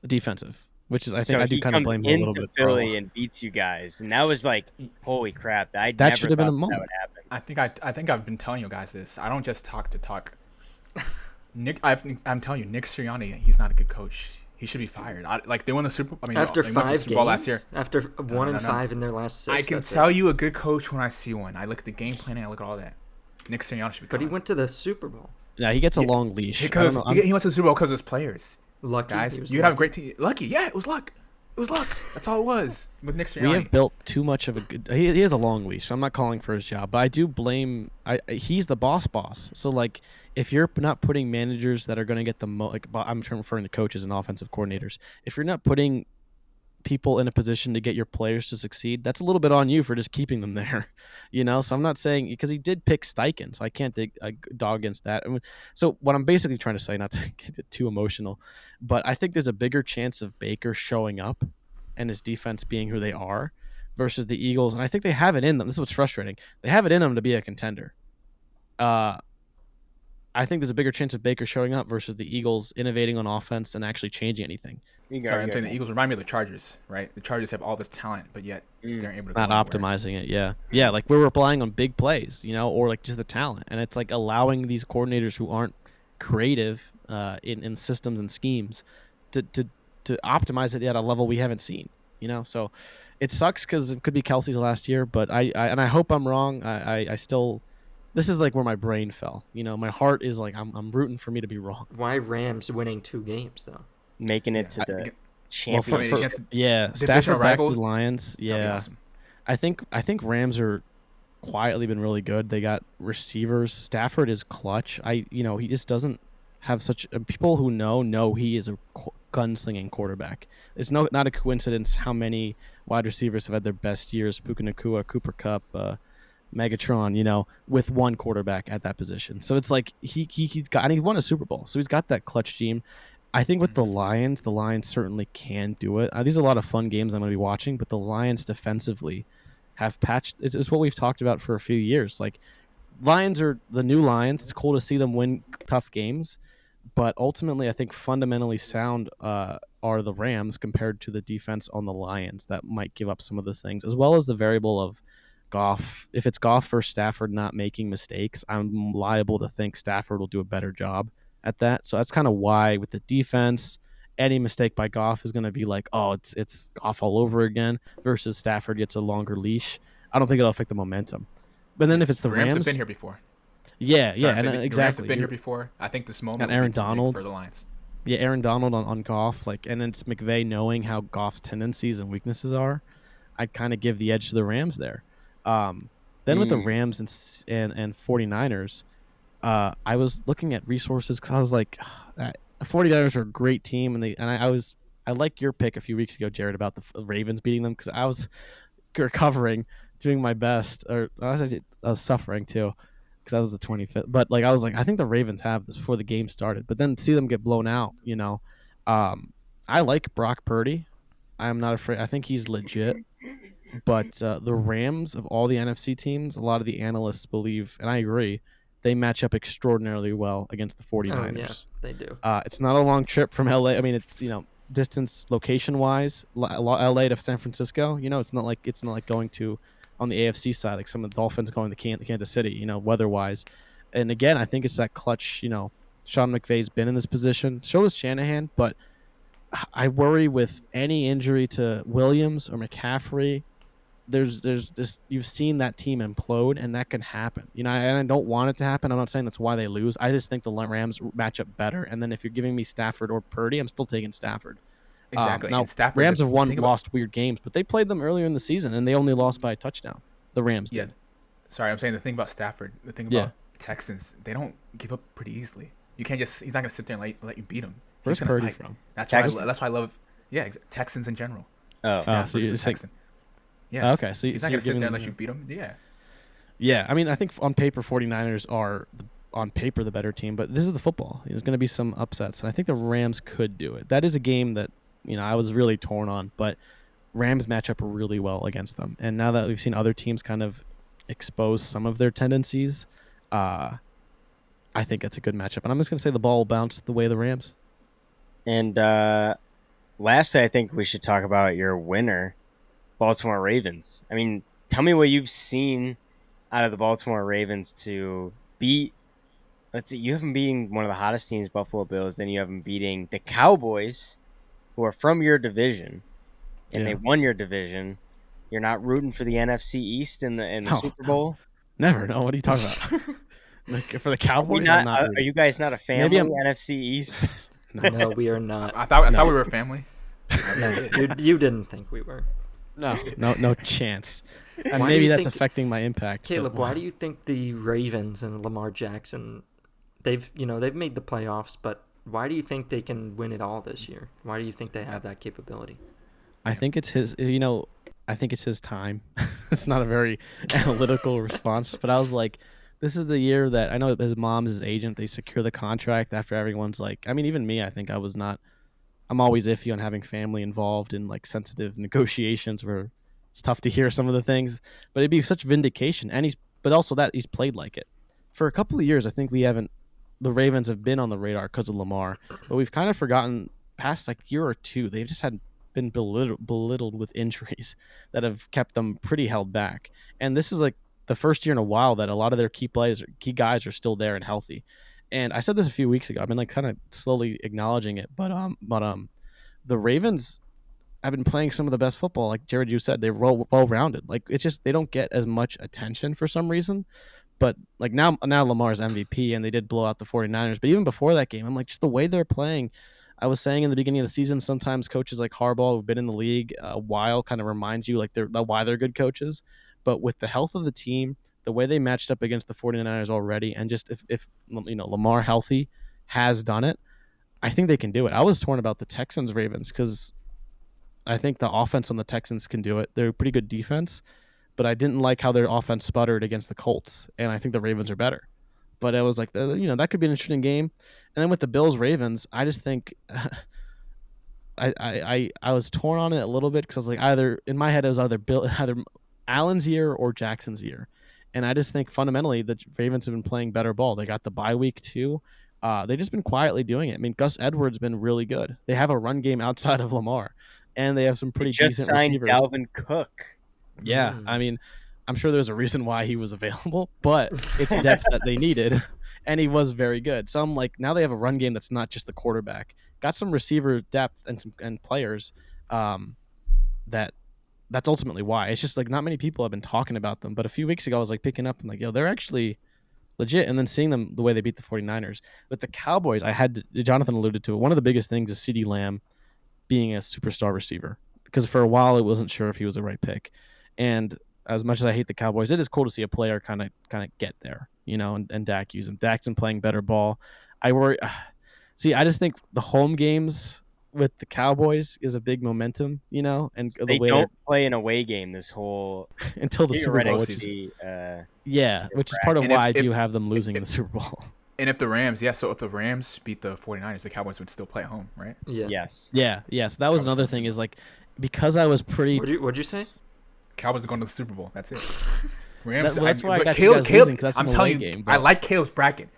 defensive. Which is, I think, so I do kind of blame him a little bit. Philly and beats you guys, and that was like, holy crap! That never should have been a thought moment. That would happen. I think I've been telling you guys this. I don't just talk to talk. I'm telling you, Nick Sirianni, he's not a good coach. He should be fired. Like they won the Super. I mean, After they went to the 5 Super Bowl last year. games, after 1-5 in their last 6. I can tell you a good coach when I see one. I look at the game planning. I look at all that. Nick Sirianni should be. But he gone. went to the Super Bowl. Yeah, he gets a long leash. Because he went to the Super Bowl because of his players. Lucky, Guys, you have a great team. Lucky, yeah, it was luck. It was luck. That's all it was with Nick Sirianni. We have built too much of a good. He has a long leash. I'm not calling for his job, but I do blame. He's the boss. So like, if you're not putting managers that are going to get the I'm referring to coaches and offensive coordinators. If you're not putting people in a position to get your players to succeed, that's a little bit on you for just keeping them there, So I'm not saying, because he did pick Steichen, so I can't dog against that. I mean, so what I'm basically trying to say, not to get too emotional, but I think there's a bigger chance of Baker showing up and his defense being who they are versus the Eagles, and I think they have it in them. This is what's frustrating. They have it in them to be a contender. I think there's a bigger chance of Baker showing up versus the Eagles innovating on offense and actually changing anything. Sorry, I'm saying the Eagles remind me of the Chargers, right? The Chargers have all this talent, but yet they're able to not optimizing it. Yeah, like we're relying on big plays, or like just the talent, and it's like allowing these coordinators who aren't creative in systems and schemes to optimize it at a level we haven't seen. So it sucks because it could be Kelsey's last year, but I hope I'm wrong. I still. This is like where my brain fell. My heart is like I'm rooting for me to be wrong. Why Rams winning 2 games though? Making it to the championship. Stafford back to the Lions. That'd Yeah, be awesome. I think Rams are quietly been really good. They got receivers. Stafford is clutch. He just doesn't have such people who know he is a gunslinging quarterback. It's not a coincidence how many wide receivers have had their best years. Puka Nacua, Cooper Kupp, Megatron, with one quarterback at that position. So it's like he's got, and he won a Super Bowl, so he's got that clutch gene. I think with the Lions certainly can do it. These are a lot of fun games I'm going to be watching, but the Lions defensively have patched. It's what we've talked about for a few years. Like, Lions are the new Lions. It's cool to see them win tough games, but ultimately, I think fundamentally sound are the Rams compared to the defense on the Lions that might give up some of those things, as well as the variable of Goff. If it's Goff versus Stafford not making mistakes, I'm liable to think Stafford will do a better job at that. So that's kind of why with the defense, any mistake by Goff is going to be like, oh, it's Goff all over again, versus Stafford gets a longer leash. I don't think it'll affect the momentum. But then if it's the Rams have been here before. Yeah, and exactly. The Rams have been here before. I think this moment and Aaron Donald for the Lions. Yeah, Aaron Donald on Goff, and then it's McVay knowing how Goff's tendencies and weaknesses are. I'd kind of give the edge to the Rams there. Then with the Rams and 49ers, I was looking at resources because I was like, the 49ers are a great team, I like your pick a few weeks ago, Jared, about the Ravens beating them, because I was recovering, doing my best, or I was suffering too, because I was the 25th. But I was like, I think the Ravens have this before the game started. But then see them get blown out, I like Brock Purdy. I'm not afraid. I think he's legit. But the Rams, of all the NFC teams, a lot of the analysts believe, and I agree, they match up extraordinarily well against the 49ers. Oh, yeah, they do. It's not a long trip from LA. I mean, it's distance location-wise, LA to San Francisco. It's not like going to on the AFC side, like some of the Dolphins going to Kansas City. Weather-wise, and again, I think it's that clutch. Sean McVay's been in this position. So is Shanahan, but I worry with any injury to Williams or McCaffrey. There's this, you've seen that team implode, and that can happen. And I don't want it to happen. I'm not saying that's why they lose. I just think the Rams match up better. And then if you're giving me Stafford or Purdy, I'm still taking Stafford. Exactly. Now, Rams have lost weird games, but they played them earlier in the season, and they only lost by a touchdown. The Rams did. Yeah. Sorry, I'm saying the thing about Stafford, the thing about Texans, they don't give up pretty easily. You can't he's not going to sit there and let you beat him. Where's Purdy from? That's why I love Texans in general. Oh, Stafford's a Texan. Yes. Okay, so he's not going to sit there and let you beat him. Yeah. Yeah, I mean, I think on paper, 49ers are on paper the better team, but this is the football. There's going to be some upsets, and I think the Rams could do it. That is a game that I was really torn on, but Rams match up really well against them. And now that we've seen other teams kind of expose some of their tendencies, I think it's a good matchup. And I'm just going to say the ball will bounce the way of the Rams. And lastly, I think we should talk about your winner, Baltimore Ravens. I mean, tell me what you've seen out of the Baltimore Ravens to beat. Let's see, you have them beating one of the hottest teams, Buffalo Bills. Then you have them beating the Cowboys, who are from your division, and Yeah. they won your division, you're not rooting for the NFC East in the No, Super Bowl? Never. No. What are you talking about? Like, for the Cowboys, Not, I'm not. are rooting. you guys not a Maybe family? I'm- NFC East. No, we are not. I thought we were a family. No, you didn't think we were. No chance. And Why do maybe you that's think- affecting my impact. Caleb, but- why do you think the Ravens and Lamar Jackson, they've made the playoffs, but why do you think they can win it all this year? Why do you think they have that capability? I think it's his. I think it's his time. It's not a very analytical response, but I was like, this is the year that I know his mom's his agent. They secure the contract after everyone's like. I mean, even me. I think I was not. I'm always iffy on having family involved in like sensitive negotiations where it's tough to hear some of the things. But it'd be such vindication, but also that he's played like it for a couple of years. I think the Ravens have been on the radar because of Lamar, but we've kind of forgotten past like year or two. They've just been belittled with injuries that have kept them pretty held back. And this is like the first year in a while that a lot of their key guys are still there and healthy. And I said this a few weeks ago. I've been like kind of slowly acknowledging it, but the Ravens have been playing some of the best football. Like Jarad, you said, they're well-rounded. Like it's just they don't get as much attention for some reason. But like now Lamar's MVP and they did blow out the 49ers. But even before that game, I'm like, just the way they're playing. I was saying in the beginning of the season, sometimes coaches like Harbaugh who've been in the league a while kind of reminds you like why they're good coaches. But with the health of the team, the way they matched up against the 49ers already, and just if Lamar healthy has done it, I think they can do it. I was torn about the Texans Ravens because I think the offense on the Texans can do it. They're a pretty good defense, but I didn't like how their offense sputtered against the Colts, and I think the Ravens are better. But it was like, that could be an interesting game. And then with the Bills Ravens, I just think I was torn on it a little bit because I was like, either in my head it was either Allen's year or Jackson's year, and I just think fundamentally the Ravens have been playing better ball. They got the bye week too. They just been quietly doing it. I mean, Gus Edwards been really good. They have a run game outside of Lamar, and they have some pretty Just decent signed receivers. Dalvin Cook. Yeah, I mean, I'm sure there's a reason why he was available, but it's depth that they needed, and he was very good. So I'm like, now they have a run game that's not just the quarterback. Got some receiver depth and players that's ultimately why. It's just like not many people have been talking about them, but a few weeks ago I was like picking up and like, yo, they're actually legit, and then seeing them the way they beat the 49ers. With the Cowboys, Jonathan alluded to it. One of the biggest things is CeeDee Lamb being a superstar receiver, because for a while I wasn't sure if he was the right pick. And as much as I hate the Cowboys, it is cool to see a player kind of get there, and Dak use him. Dak's been playing better ball. I worry. I just think the home games with the Cowboys is a big momentum, and They don't play an away game this whole until the Super Bowl, which is part of why I do have them losing in the Super Bowl. And if the Rams beat the 49ers, the Cowboys would still play at home, right? Yeah. Yes. Yeah. So that was another thing is like, because I was pretty. What'd you say? Cowboys are going to the Super Bowl. That's it. Rams. That's why I got you guys losing, 'cause that's I'm an telling away you, game, I but- like Caleb's bracket.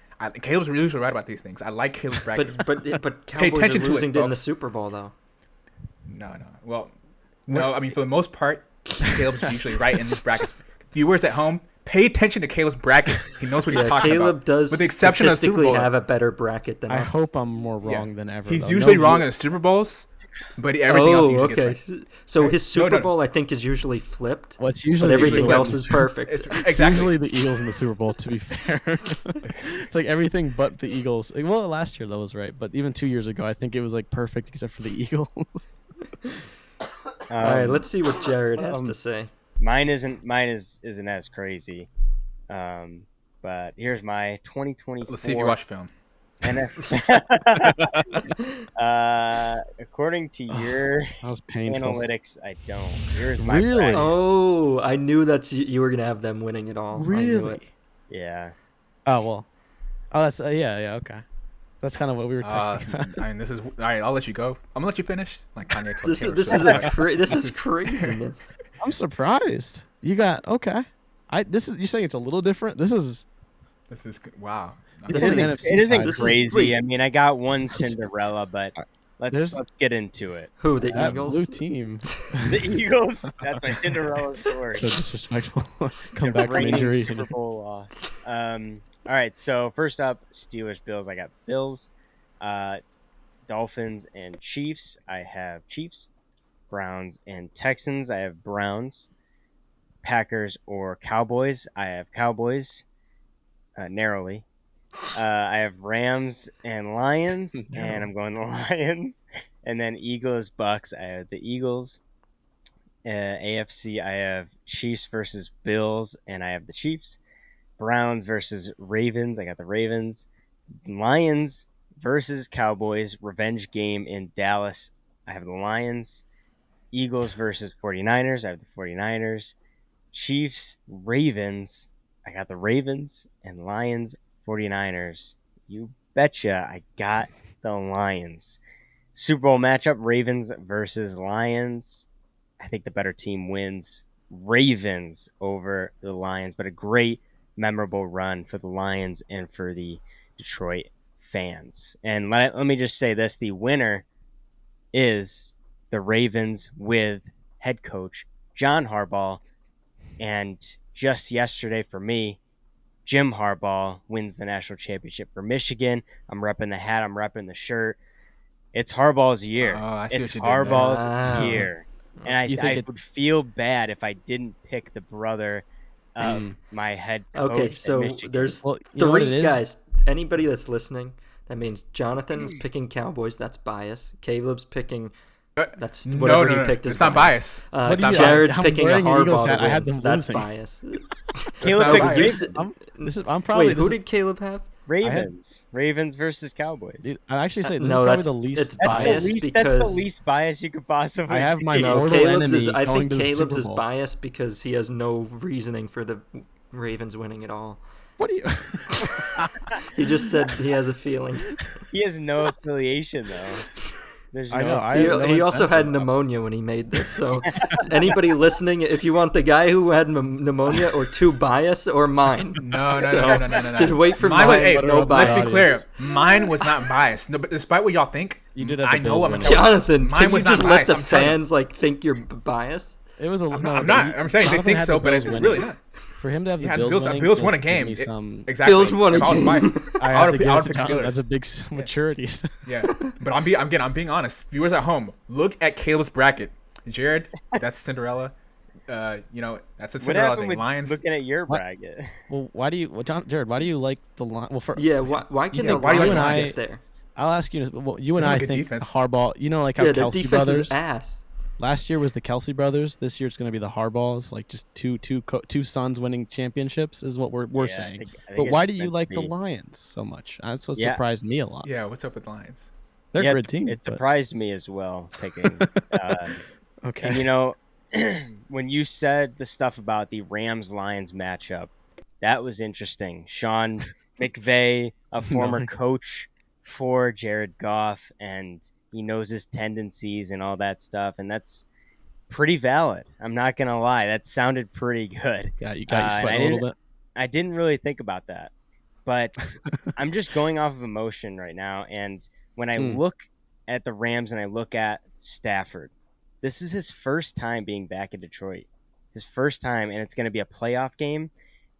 Caleb's usually right about these things. I like Caleb's bracket. But Cowboys are attention to it, losing in the folks. Super Bowl though. No. Well, no. I mean, for the most part, Caleb's usually right in these brackets. Viewers at home, pay attention to Caleb's bracket. He knows what he's talking Caleb about. does with the exception of the Super statistically Bowl. have a better bracket than I us. hope I'm more wrong than ever. He's though. usually No, wrong you- in the Super Bowls, but everything else he usually gets right. So his Super No. Bowl, I think, is usually flipped, Well, it's but usually everything usually else flipped. is perfect. It's It's exactly. usually the Eagles in the Super Bowl, to be fair. It's like everything but the Eagles. Well, last year that was right, but even 2 years ago, I think it was like perfect except for the Eagles. All right, let's see what Jared has to say. Mine isn't as crazy. But here's my 2024. Let's see if you watch film. According to your That was painful. analytics, I don't. Here's my Really? bracket. Oh, I knew that you were gonna have them winning it all. I knew Really? it. Yeah. Oh well. Oh, that's yeah. Okay. That's kind of what we were texting about. I mean, this is. All right, I'll let you go. I'm gonna let you finish. Like Kanye told This Taylor is Swift. this is craziness. I'm surprised. You got okay. You're saying it's a little different. This is Wow. This It is isn't, NFC it isn't side. This is- crazy. wait. I mean, I got one Cinderella, but There's- let's get into it. Who, the that Eagles? blue team. The Eagles. That's my Cinderella story. So disrespectful. Come back from Reigning injury. Super Bowl loss. All right. So first up, Steelers Bills. I got Bills. Dolphins and Chiefs, I have Chiefs. Browns and Texans, I have Browns. Packers or Cowboys, I have Cowboys, narrowly. I have Rams and Lions, and I'm going the Lions. And then Eagles, Bucks, I have the Eagles. AFC, I have Chiefs versus Bills, and I have the Chiefs. Browns versus Ravens, I got the Ravens. Lions versus Cowboys, revenge game in Dallas, I have the Lions. Eagles versus 49ers, I have the 49ers. Chiefs, Ravens, I got the Ravens. And Lions, 49ers, you betcha I got the Lions. Super Bowl matchup, Ravens versus Lions. I think the better team wins. Ravens over the Lions, but a great, memorable run for the Lions and for the Detroit fans. And let me just say this, the winner is the Ravens with head coach John Harbaugh. And just yesterday for me, Jim Harbaugh wins the national championship for Michigan. I'm repping the hat. I'm repping the shirt. It's Harbaugh's year. Oh, I see It's what you did there. Harbaugh's Wow. year. And I would feel bad if I didn't pick the brother of my head coach. Okay, at so Michigan. there's Well, you know what it three is? guys. Anybody that's listening, that means Jonathan's picking Cowboys. That's bias. Caleb's picking. That's whatever he picked is It's not bias. bias. It's not Jared's I'm picking a wearing an Eagles Harbaugh hat. I to had win. them That's losing. bias. Caleb not picked bias. Ravens. I'm probably. Wait, who did Caleb have? Ravens versus Cowboys. Dude, I actually say this No, is probably that's the least. it's That's bias the least, because that's the least bias you could possibly. I have my be. no, mortal Caleb's enemy is. I going think to the Caleb's Super is Bowl. biased because he has no reasoning for the Ravens winning at all. What do you? He just said he has a feeling. He has no affiliation though. There's no I know. I He, have no he also had incentive. pneumonia when he made this. So, anybody listening, if you want the guy who had pneumonia or too bias or mine, No. just wait for Mine mine. was, hey, no let's bias. be clear. Mine was not biased. No, but despite what y'all think, You did have I the know Bills I'm a winning. Jonathan, Mine can was you not just let biased, the I'm telling you. fans think you're biased? It was a. I'm not. I'm saying they think so, but it's really not. For him to have the Yeah, Bills winning, Bills won a just give game. me It- some. Exactly. Bills won a If I was game. biased, I I have would to have give it picked to Jonathan. Steelers. That's a big maturity. Yeah, but I'm being honest. Viewers at home, look at Caleb's bracket. Jared, that's Cinderella. That's a What Cinderella happened thing. with Lions. looking at your What? bracket? Well, why do you, Jared? Why do you like the line? Well, for Yeah, why can the think- why do you Lions and I- get there? I'll ask you. Well, you and They have I a good think defense. Harbaugh. You know, like how Yeah, their Kelsey defense brothers. is ass. Last year was the Kelsey brothers. This year it's going to be the Harbaughs. Like just two sons winning championships is what we're Yeah, I saying. think But it's why do just you meant to like the be. Lions so much? That's what Yeah. surprised me a lot. Yeah, what's up with Lions? They're Yeah, a good team. It but- surprised me as well picking. Okay. And you know, when you said the stuff about the Rams Lions matchup, that was interesting. Sean McVay, a former No. coach for Jared Goff, and he knows his tendencies and all that stuff, and that's pretty valid. I'm not gonna lie, that sounded pretty good. got you and I sweating a little bit. I didn't really think about that, but I'm just going off of emotion right now. And when I look at the Rams and I look at Stafford, this is his first time being back in Detroit. His first time, and it's going to be a playoff game.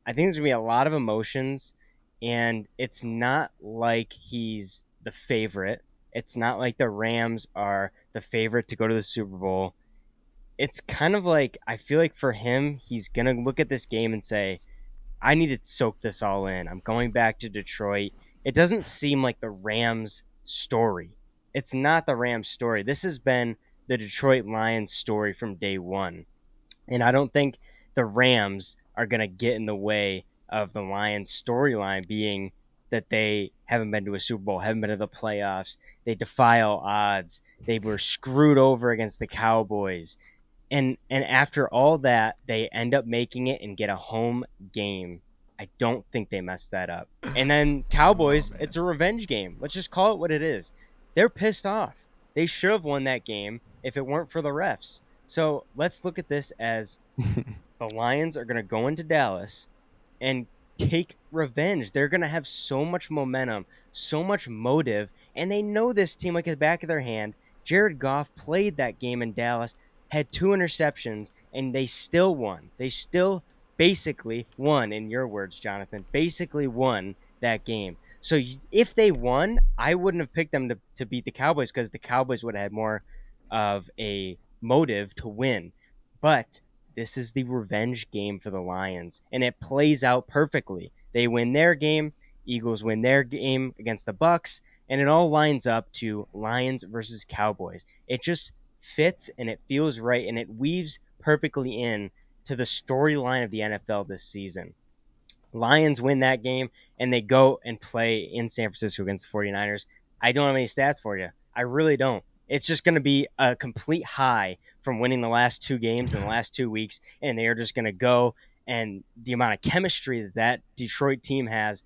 I think there's going to be a lot of emotions, and it's not like he's the favorite. It's not like the Rams are the favorite to go to the Super Bowl. It's kind of like, I feel like for him, he's going to look at this game and say, I need to soak this all in. I'm going back to Detroit. It doesn't seem like the Rams story. It's not the Rams story. This has been the Detroit Lions story from day one. And I don't think the Rams are going to get in the way of the Lions storyline being that they haven't been to a Super Bowl, haven't been to the playoffs. They defy all odds. They were screwed over against the Cowboys. And after all that, they end up making it and get a home game. I don't think they messed that up. And then Cowboys, it's a revenge game. Let's just call it what it is. They're pissed off. They should have won that game if it weren't for the refs. So let's look at this as the Lions are going to go into Dallas and take revenge. They're going to have so much momentum, so much motive, and they know this team like the back of their hand. Jared Goff played that game in Dallas, had 2 interceptions, and they still won. They still basically won, in your words, Jonathan, basically won that game. So if they won, I wouldn't have picked them to beat the Cowboys because the Cowboys would have had more of a motive to win. But this is the revenge game for the Lions, and it plays out perfectly. They win their game, Eagles win their game against the Bucks, and it all lines up to Lions versus Cowboys. It just fits and it feels right, and it weaves perfectly in to the storyline of the NFL this season. Lions win that game, and they go and play in San Francisco against the 49ers. I don't have any stats for you. I really don't. It's just going to be a complete high from winning the last 2 games in the last 2 weeks, and they are just going to go, and the amount of chemistry that Detroit team has,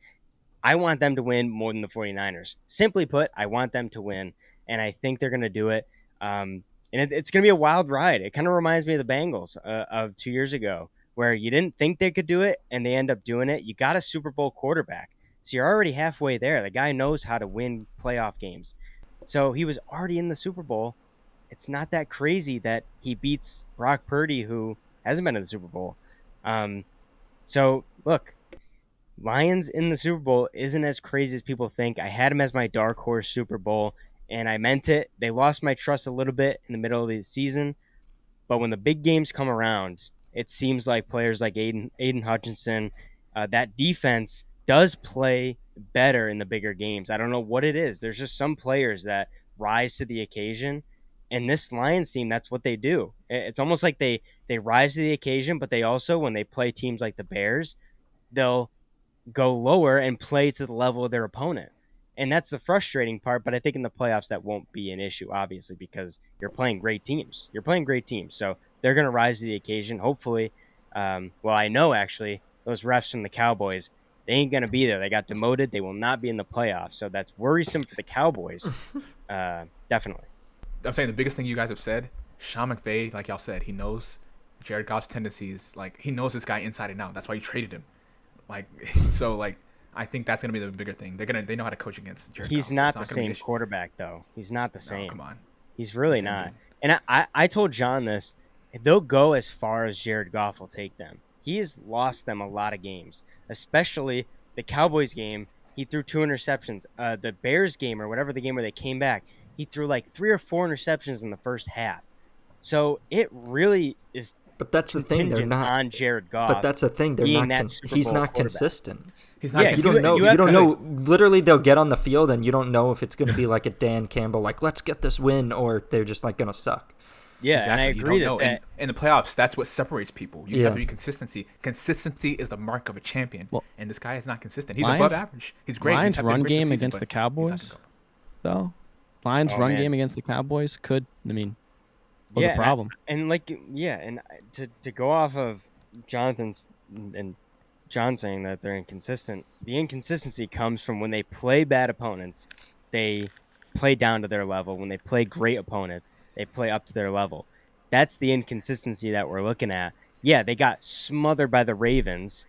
I want them to win more than the 49ers. Simply put, I want them to win, and I think they're going to do it. And it's going to be a wild ride. It kind of reminds me of the Bengals of 2 years ago, where you didn't think they could do it, and they end up doing it. You got a Super Bowl quarterback, so you're already halfway there. The guy knows how to win playoff games. So he was already in the Super Bowl. It's not that crazy that he beats Brock Purdy, who hasn't been in the Super Bowl. So, look, Lions in the Super Bowl isn't as crazy as people think. I had him as my dark horse Super Bowl, and I meant it. They lost my trust a little bit in the middle of the season, but when the big games come around, it seems like players like Aiden Hutchinson, that defense does play better in the bigger games. I don't know what it is. There's just some players that rise to the occasion, and this Lions team, that's what they do. It's almost like they rise to the occasion, but they also, when they play teams like the Bears, they'll go lower and play to the level of their opponent. And that's the frustrating part, but I think in the playoffs that won't be an issue, obviously, because you're playing great teams. So they're going to rise to the occasion, hopefully. I know, actually, those refs from the Cowboys, they ain't going to be there. They got demoted. They will not be in the playoffs. So that's worrisome for the Cowboys, definitely. I'm saying the biggest thing you guys have said, Sean McVay, like y'all said, he knows Jared Goff's tendencies. Like, he knows this guy inside and out. That's why he traded him. I think that's gonna be the bigger thing. They know how to coach against Jared Goff. He's not the same quarterback, though. He's not the same. No, come on. He's really not. And I told John this. They'll go as far as Jared Goff will take them. He has lost them a lot of games, especially the Cowboys game. He threw 2 interceptions. The Bears game, or whatever the game where they came back, he threw like 3 or 4 interceptions in the first half. So it really is. But that's the thing. They're not on Jared Goff. But that's the thing. They're not. He's not consistent. He's not. You don't know. You don't know. Literally, they'll get on the field, and you don't know if it's going to be like a Dan Campbell, like let's get this win, or they're just like going to suck. Yeah, exactly. And I agree that in the playoffs, that's what separates people. You have to be consistency. Consistency is the mark of a champion, and this guy is not consistent. He's above average. He's great. Lions' run game against the Cowboys, though. Lions' run game against the Cowboys was a problem. And to go off of Jonathan's and John saying that they're inconsistent, the inconsistency comes from when they play bad opponents, they play down to their level. When they play great opponents, they play up to their level. That's the inconsistency that we're looking at. Yeah, they got smothered by the Ravens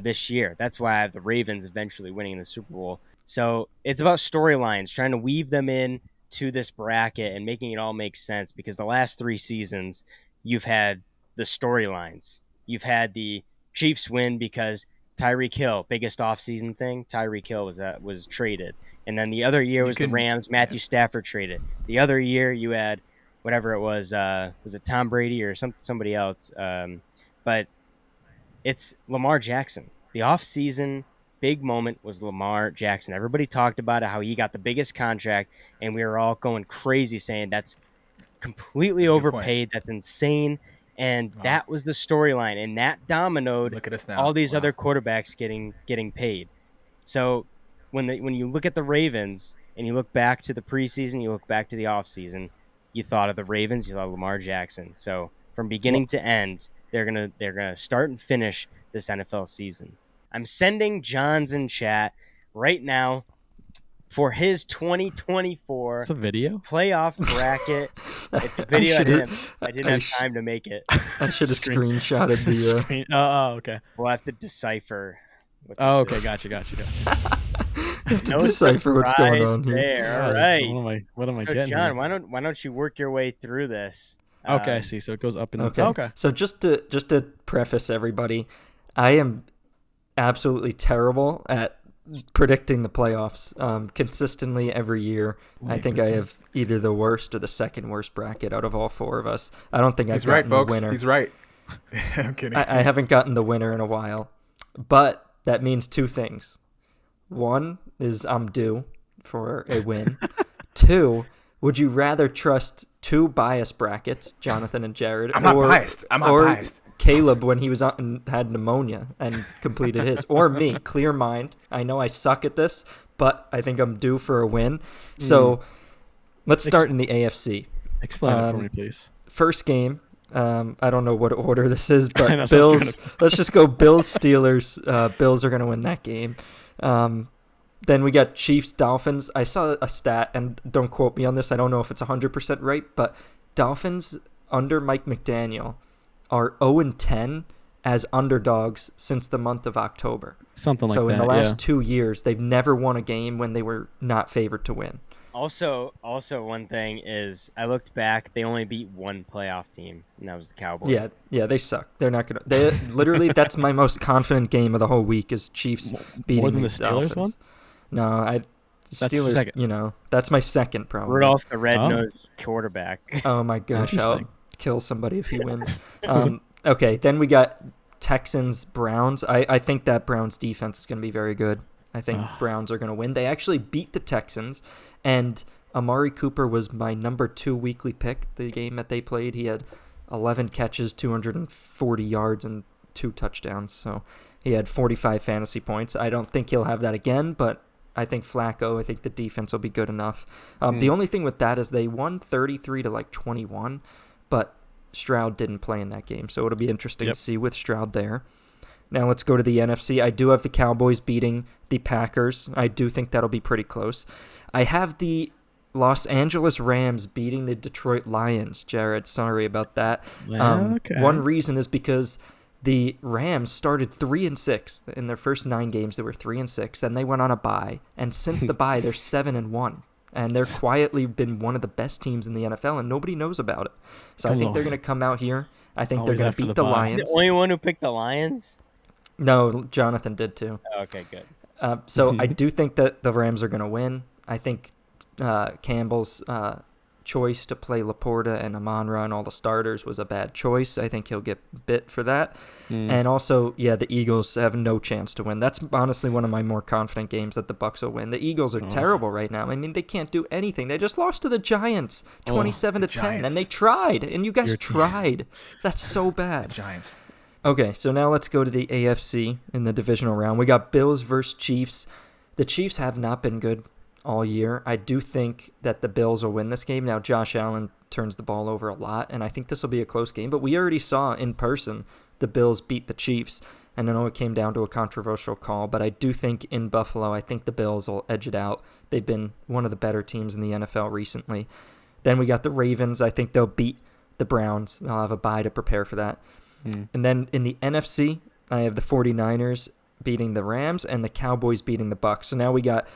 this year. That's why I have the Ravens eventually winning the Super Bowl. So it's about storylines, trying to weave them in to this bracket and making it all make sense, because the last 3 seasons you've had the storylines. You've had the Chiefs win because Tyreek Hill, biggest offseason thing, Tyreek Hill was traded. And then the other year was the Rams, Matthew Stafford traded. The other year you had whatever it was it Tom Brady or somebody else? But it's Lamar Jackson. The offseason big moment was Lamar Jackson. Everybody talked about it, how he got the biggest contract, and we were all going crazy saying that's completely overpaid. That's insane. And that was the storyline, and that dominoed all these other quarterbacks getting paid. So when you look at the Ravens and you look back to the preseason, you look back to the offseason, you thought of the Ravens, you thought of Lamar Jackson. So from beginning to end, they're gonna start and finish this NFL season. I'm sending John's in chat right now for his 2024 it's a video playoff bracket. It's a video. I didn't have time to make it. I should have screenshotted the. Okay. We'll have to decipher. Okay. Gotcha. You have to decipher what's going on here. There. All right. What am I so getting? John, here? why don't you work your way through this? Okay, I see. So it goes up and okay. Okay. So just to preface everybody, I am absolutely terrible at predicting the playoffs consistently every year. I think I have either the worst or the second worst bracket out of all four of us. I don't think I've gotten the winner. He's right. I'm kidding. I haven't gotten the winner in a while, but that means two things. One is I'm due for a win. Two, would you rather trust two bias brackets, Jonathan and Jarad? I'm not biased. I'm not biased. Caleb when he was on, had pneumonia and completed his, or me, clear mind. I know I suck at this, but I think I'm due for a win. So let's start in the AFC. Explain it for me, please. First game. I don't know what order this is, but Bills. Let's just go Bills Steelers. Bills are going to win that game. Then we got Chiefs Dolphins. I saw a stat, and don't quote me on this. I don't know if it's 100% right, but Dolphins under Mike McDaniel are 0-10 as underdogs since the month of October. Something like that. So in the last 2 years, they've never won a game when they were not favored to win. Also, one thing is, I looked back. They only beat one playoff team, and that was the Cowboys. Yeah, they suck. They're not gonna. They literally. That's my most confident game of the whole week is Chiefs beating more than the Steelers Dolphins. One. No, Steelers. Second. That's my second problem. Rudolph the red-nosed quarterback. Oh my gosh, I'll kill somebody if he wins. Okay, then we got Texans Browns. I think that Browns defense is going to be very good. I think Browns are going to win. They actually beat the Texans, and Amari Cooper was my number 2 weekly pick the game that they played. He had 11 catches, 240 yards, and 2 touchdowns. So he had 45 fantasy points. I don't think he'll have that again, but I think I think the defense will be good enough. The only thing with that is they won 33 to 21, but Stroud didn't play in that game. So it'll be interesting to see with Stroud there. Now let's go to the NFC. I do have the Cowboys beating the Packers. I do think that'll be pretty close. I have the Los Angeles Rams beating the Detroit Lions. Jarad, sorry about that. Okay. One reason is because the Rams started 3-6 in their first 9 games. They were 3-6, and they went on a bye. And since the bye, they're 7-1, and they're quietly been one of the best teams in the NFL, and nobody knows about it. So I think they're going to come out here. I think they're going to beat the Lions. The only one who picked the Lions? No, Jonathan did too. Okay, good. So I do think that the Rams are going to win. I think Campbell's choice to play Laporta and Amon-Ra and all the starters was a bad choice. I think he'll get bit for that. And also, the Eagles have no chance to win. That's honestly one of my more confident games that the Bucs will win. The Eagles are terrible right now. I mean, they can't do anything. They just lost to the Giants 27-10, and they tried, and you guys tried. That's so bad. Giants. Okay, so now let's go to the AFC in the divisional round. We got Bills versus Chiefs. The Chiefs have not been good all year. I do think that the Bills will win this game. Now, Josh Allen turns the ball over a lot, and I think this will be a close game. But we already saw in person the Bills beat the Chiefs, and I know it came down to a controversial call, but I do think in Buffalo, I think the Bills will edge it out. They've been one of the better teams in the NFL recently. Then we got the Ravens. I think they'll beat the Browns. They'll have a bye to prepare for that. And then in the NFC, I have the 49ers beating the Rams and the Cowboys beating the Bucs. So now we got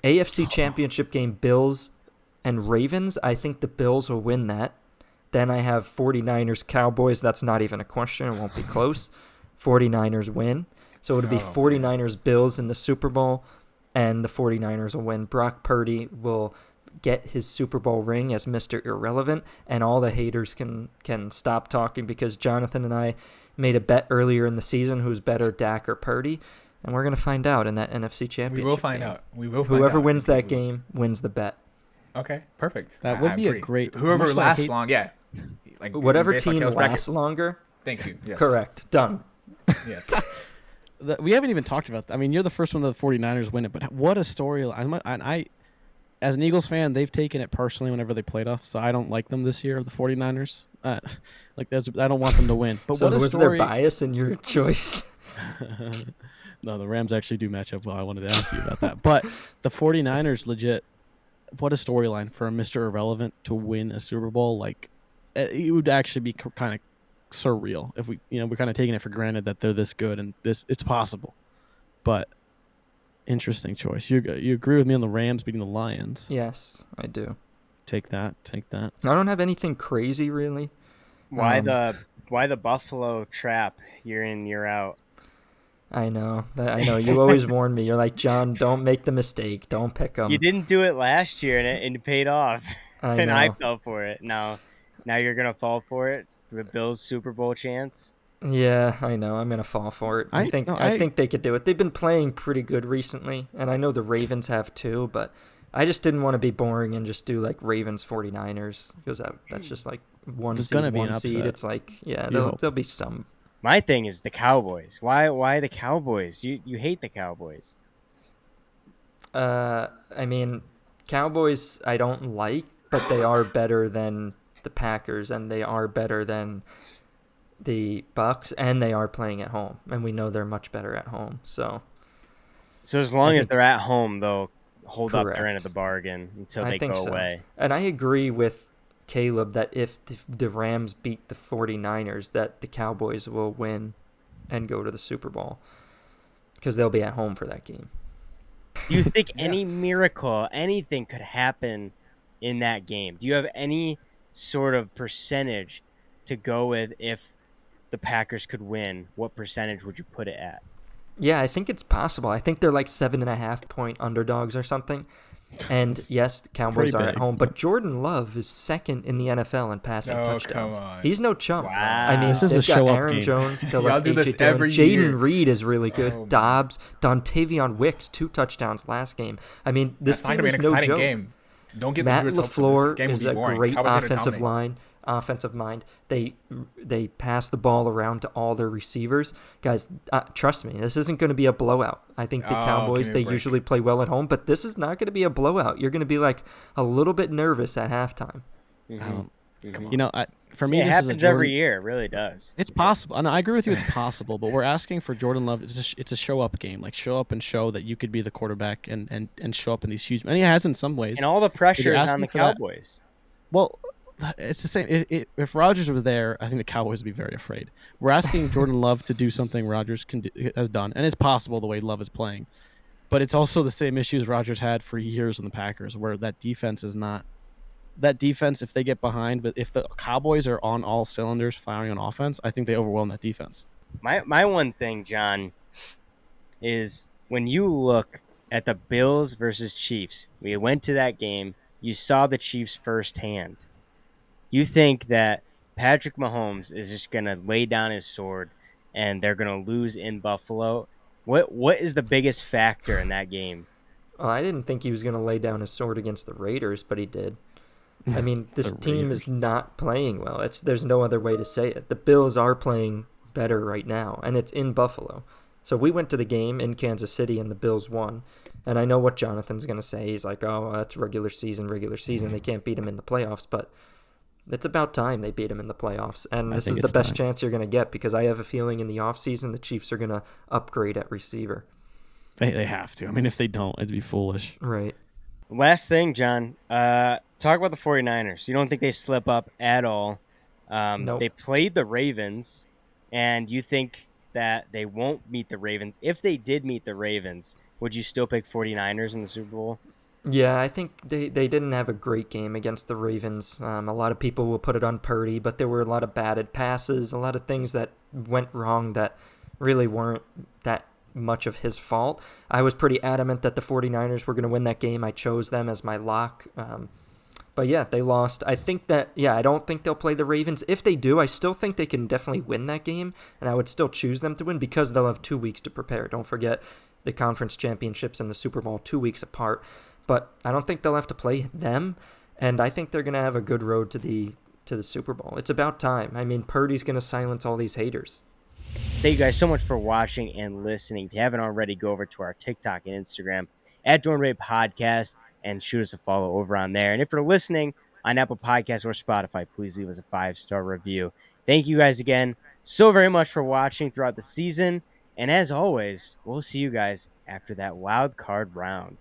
AFC Championship game, Bills and Ravens. I think the Bills will win that. Then I have 49ers Cowboys. That's not even a question. It won't be close. 49ers win. So it'll be 49ers Bills in the Super Bowl, and the 49ers will win. Brock Purdy will get his Super Bowl ring as Mr. Irrelevant, and all the haters can stop talking, because Jonathan and I made a bet earlier in the season who's better, Dak or Purdy, and we're going to find out in that NFC Championship We will find game. out. We will find Whoever out. wins that game wins the bet. Okay, perfect. That would I be a agree. great. Whoever much as I lasts hate- long, like Whatever based on team Kale's lasts bracket. longer, Thank you. Yes. correct. Done. Yes. We haven't even talked about that. I mean, you're the first one of the 49ers win it, but what a story. I as an Eagles fan, they've taken it personally whenever they played us, so I don't like them this year, the 49ers. I don't want them to win. But So what a was story. there bias in your choice? No, the Rams actually do match up well. I wanted to ask you about that. But the 49ers, legit, what a storyline for a Mr. Irrelevant to win a Super Bowl. Like, it would actually be kind of surreal if we're kind of taking it for granted that they're this good and it's possible. But interesting choice. You agree with me on the Rams beating the Lions? Yes, I do. Take that. I don't have anything crazy really. Why the Buffalo trap year in, year out? I know. I know. You always warn me. You're like, John, don't make the mistake. Don't pick You them. didn't do it last year, and it paid off. I And I know. fell for it. Now you're gonna fall for it. The Bills Super Bowl chance. Yeah, I know. I'm gonna fall for it. I think they could do it. They've been playing pretty good recently, and I know the Ravens have too, but I just didn't want to be boring and just do like Ravens 49ers because that's just like one There's seed, gonna be an one seed. upset. It's like, yeah, You hope. there'll be some. My thing is the Cowboys. Why the Cowboys? You hate the Cowboys. I mean, Cowboys I don't like, but they are better than the Packers, and they are better than the Bucks, and they are playing at home, and we know they're much better at home. So So as long as they're at home, they'll hold up their Correct. end of the bargain until I they think go so. away. And I agree with Caleb that if the Rams beat the 49ers, that the Cowboys will win and go to the Super Bowl because they'll be at home for that game. Do you think any miracle, anything could happen in that game? Do you have any sort of percentage to go with if the Packers could win? What percentage would you put it at? Yeah, I think it's possible. I think they're like 7.5-point underdogs or something. And yes, the Cowboys pretty are at big. home, but Jordan Love is second in the NFL in passing Oh, touchdowns. come on. He's no chump. Wow. I mean, This is a they've got show-up Aaron game. Jones. They'll Y'all have do this A.J. Dillon. every year. Jaden Reed is really good. Oh, man. Dobbs, Dontavion Wicks, 2 touchdowns last game. I mean, this That's not team gonna be is an no exciting joke. game. Don't get the Matt viewers hope for LaFleur this game will is be a boring. great Cowboys are gonna offensive dominate. offensive mind. They pass the ball around to all their receivers. Guys, trust me, this isn't going to be a blowout. I think the Oh, Cowboys, give me a they break. usually play well at home, but this is not going to be a blowout. You're going to be like a little bit nervous at halftime. I don't, for me, It this is a happens Jordan, every year. It really does. It's possible. And I agree with you. It's possible, but we're asking for Jordan Love. It's a show up game. Like show up and show that you could be the quarterback and show up in these huge. And he has in some ways. And all the pressure is on asking the for that- Cowboys. Well, it's the same. If Rodgers was there, I think the Cowboys would be very afraid. We're asking Jordan Love to do something Rodgers has done, and it's possible the way Love is playing. But it's also the same issues Rodgers had for years in the Packers, where that defense is not. That defense, if they get behind, but if the Cowboys are on all cylinders firing on offense, I think they overwhelm that defense. My one thing, John, is when you look at the Bills versus Chiefs, we went to that game, you saw the Chiefs firsthand. You think that Patrick Mahomes is just going to lay down his sword and they're going to lose in Buffalo? What is the biggest factor in that game? Well, I didn't think he was going to lay down his sword against the Raiders, but he did. I mean, this team is not playing well. There's no other way to say it. The Bills are playing better right now, and it's in Buffalo. So we went to the game in Kansas City, and the Bills won. And I know what Jonathan's going to say. He's like, oh, well, that's regular season. They can't beat him in the playoffs. But it's about time they beat him in the playoffs. And this is the best chance you're going to get because I have a feeling in the offseason the Chiefs are going to upgrade at receiver. They have to. I mean, if they don't, it'd be foolish. Right. Last thing, John, talk about the 49ers. You don't think they slip up at all. Nope. They played the Ravens, and you think that they won't meet the Ravens. If they did meet the Ravens, would you still pick 49ers in the Super Bowl? Yeah, I think they didn't have a great game against the Ravens. A lot of people will put it on Purdy, but there were a lot of batted passes, a lot of things that went wrong that really weren't that much of his fault. I was pretty adamant that the 49ers were going to win that game. I chose them as my lock. But yeah, they lost. I don't think they'll play the Ravens. If they do, I still think they can definitely win that game, and I would still choose them to win because they'll have 2 weeks to prepare. Don't forget the conference championships and the Super Bowl 2 weeks apart. But I don't think they'll have to play them, and I think they're going to have a good road to the Super Bowl. It's about time. I mean, Purdy's going to silence all these haters. Thank you guys so much for watching and listening. If you haven't already, go over to our TikTok and Instagram at Jordan Ray Podcast and shoot us a follow over on there. And if you're listening on Apple Podcasts or Spotify, please leave us a 5-star review. Thank you guys again so very much for watching throughout the season. And as always, we'll see you guys after that wild card round.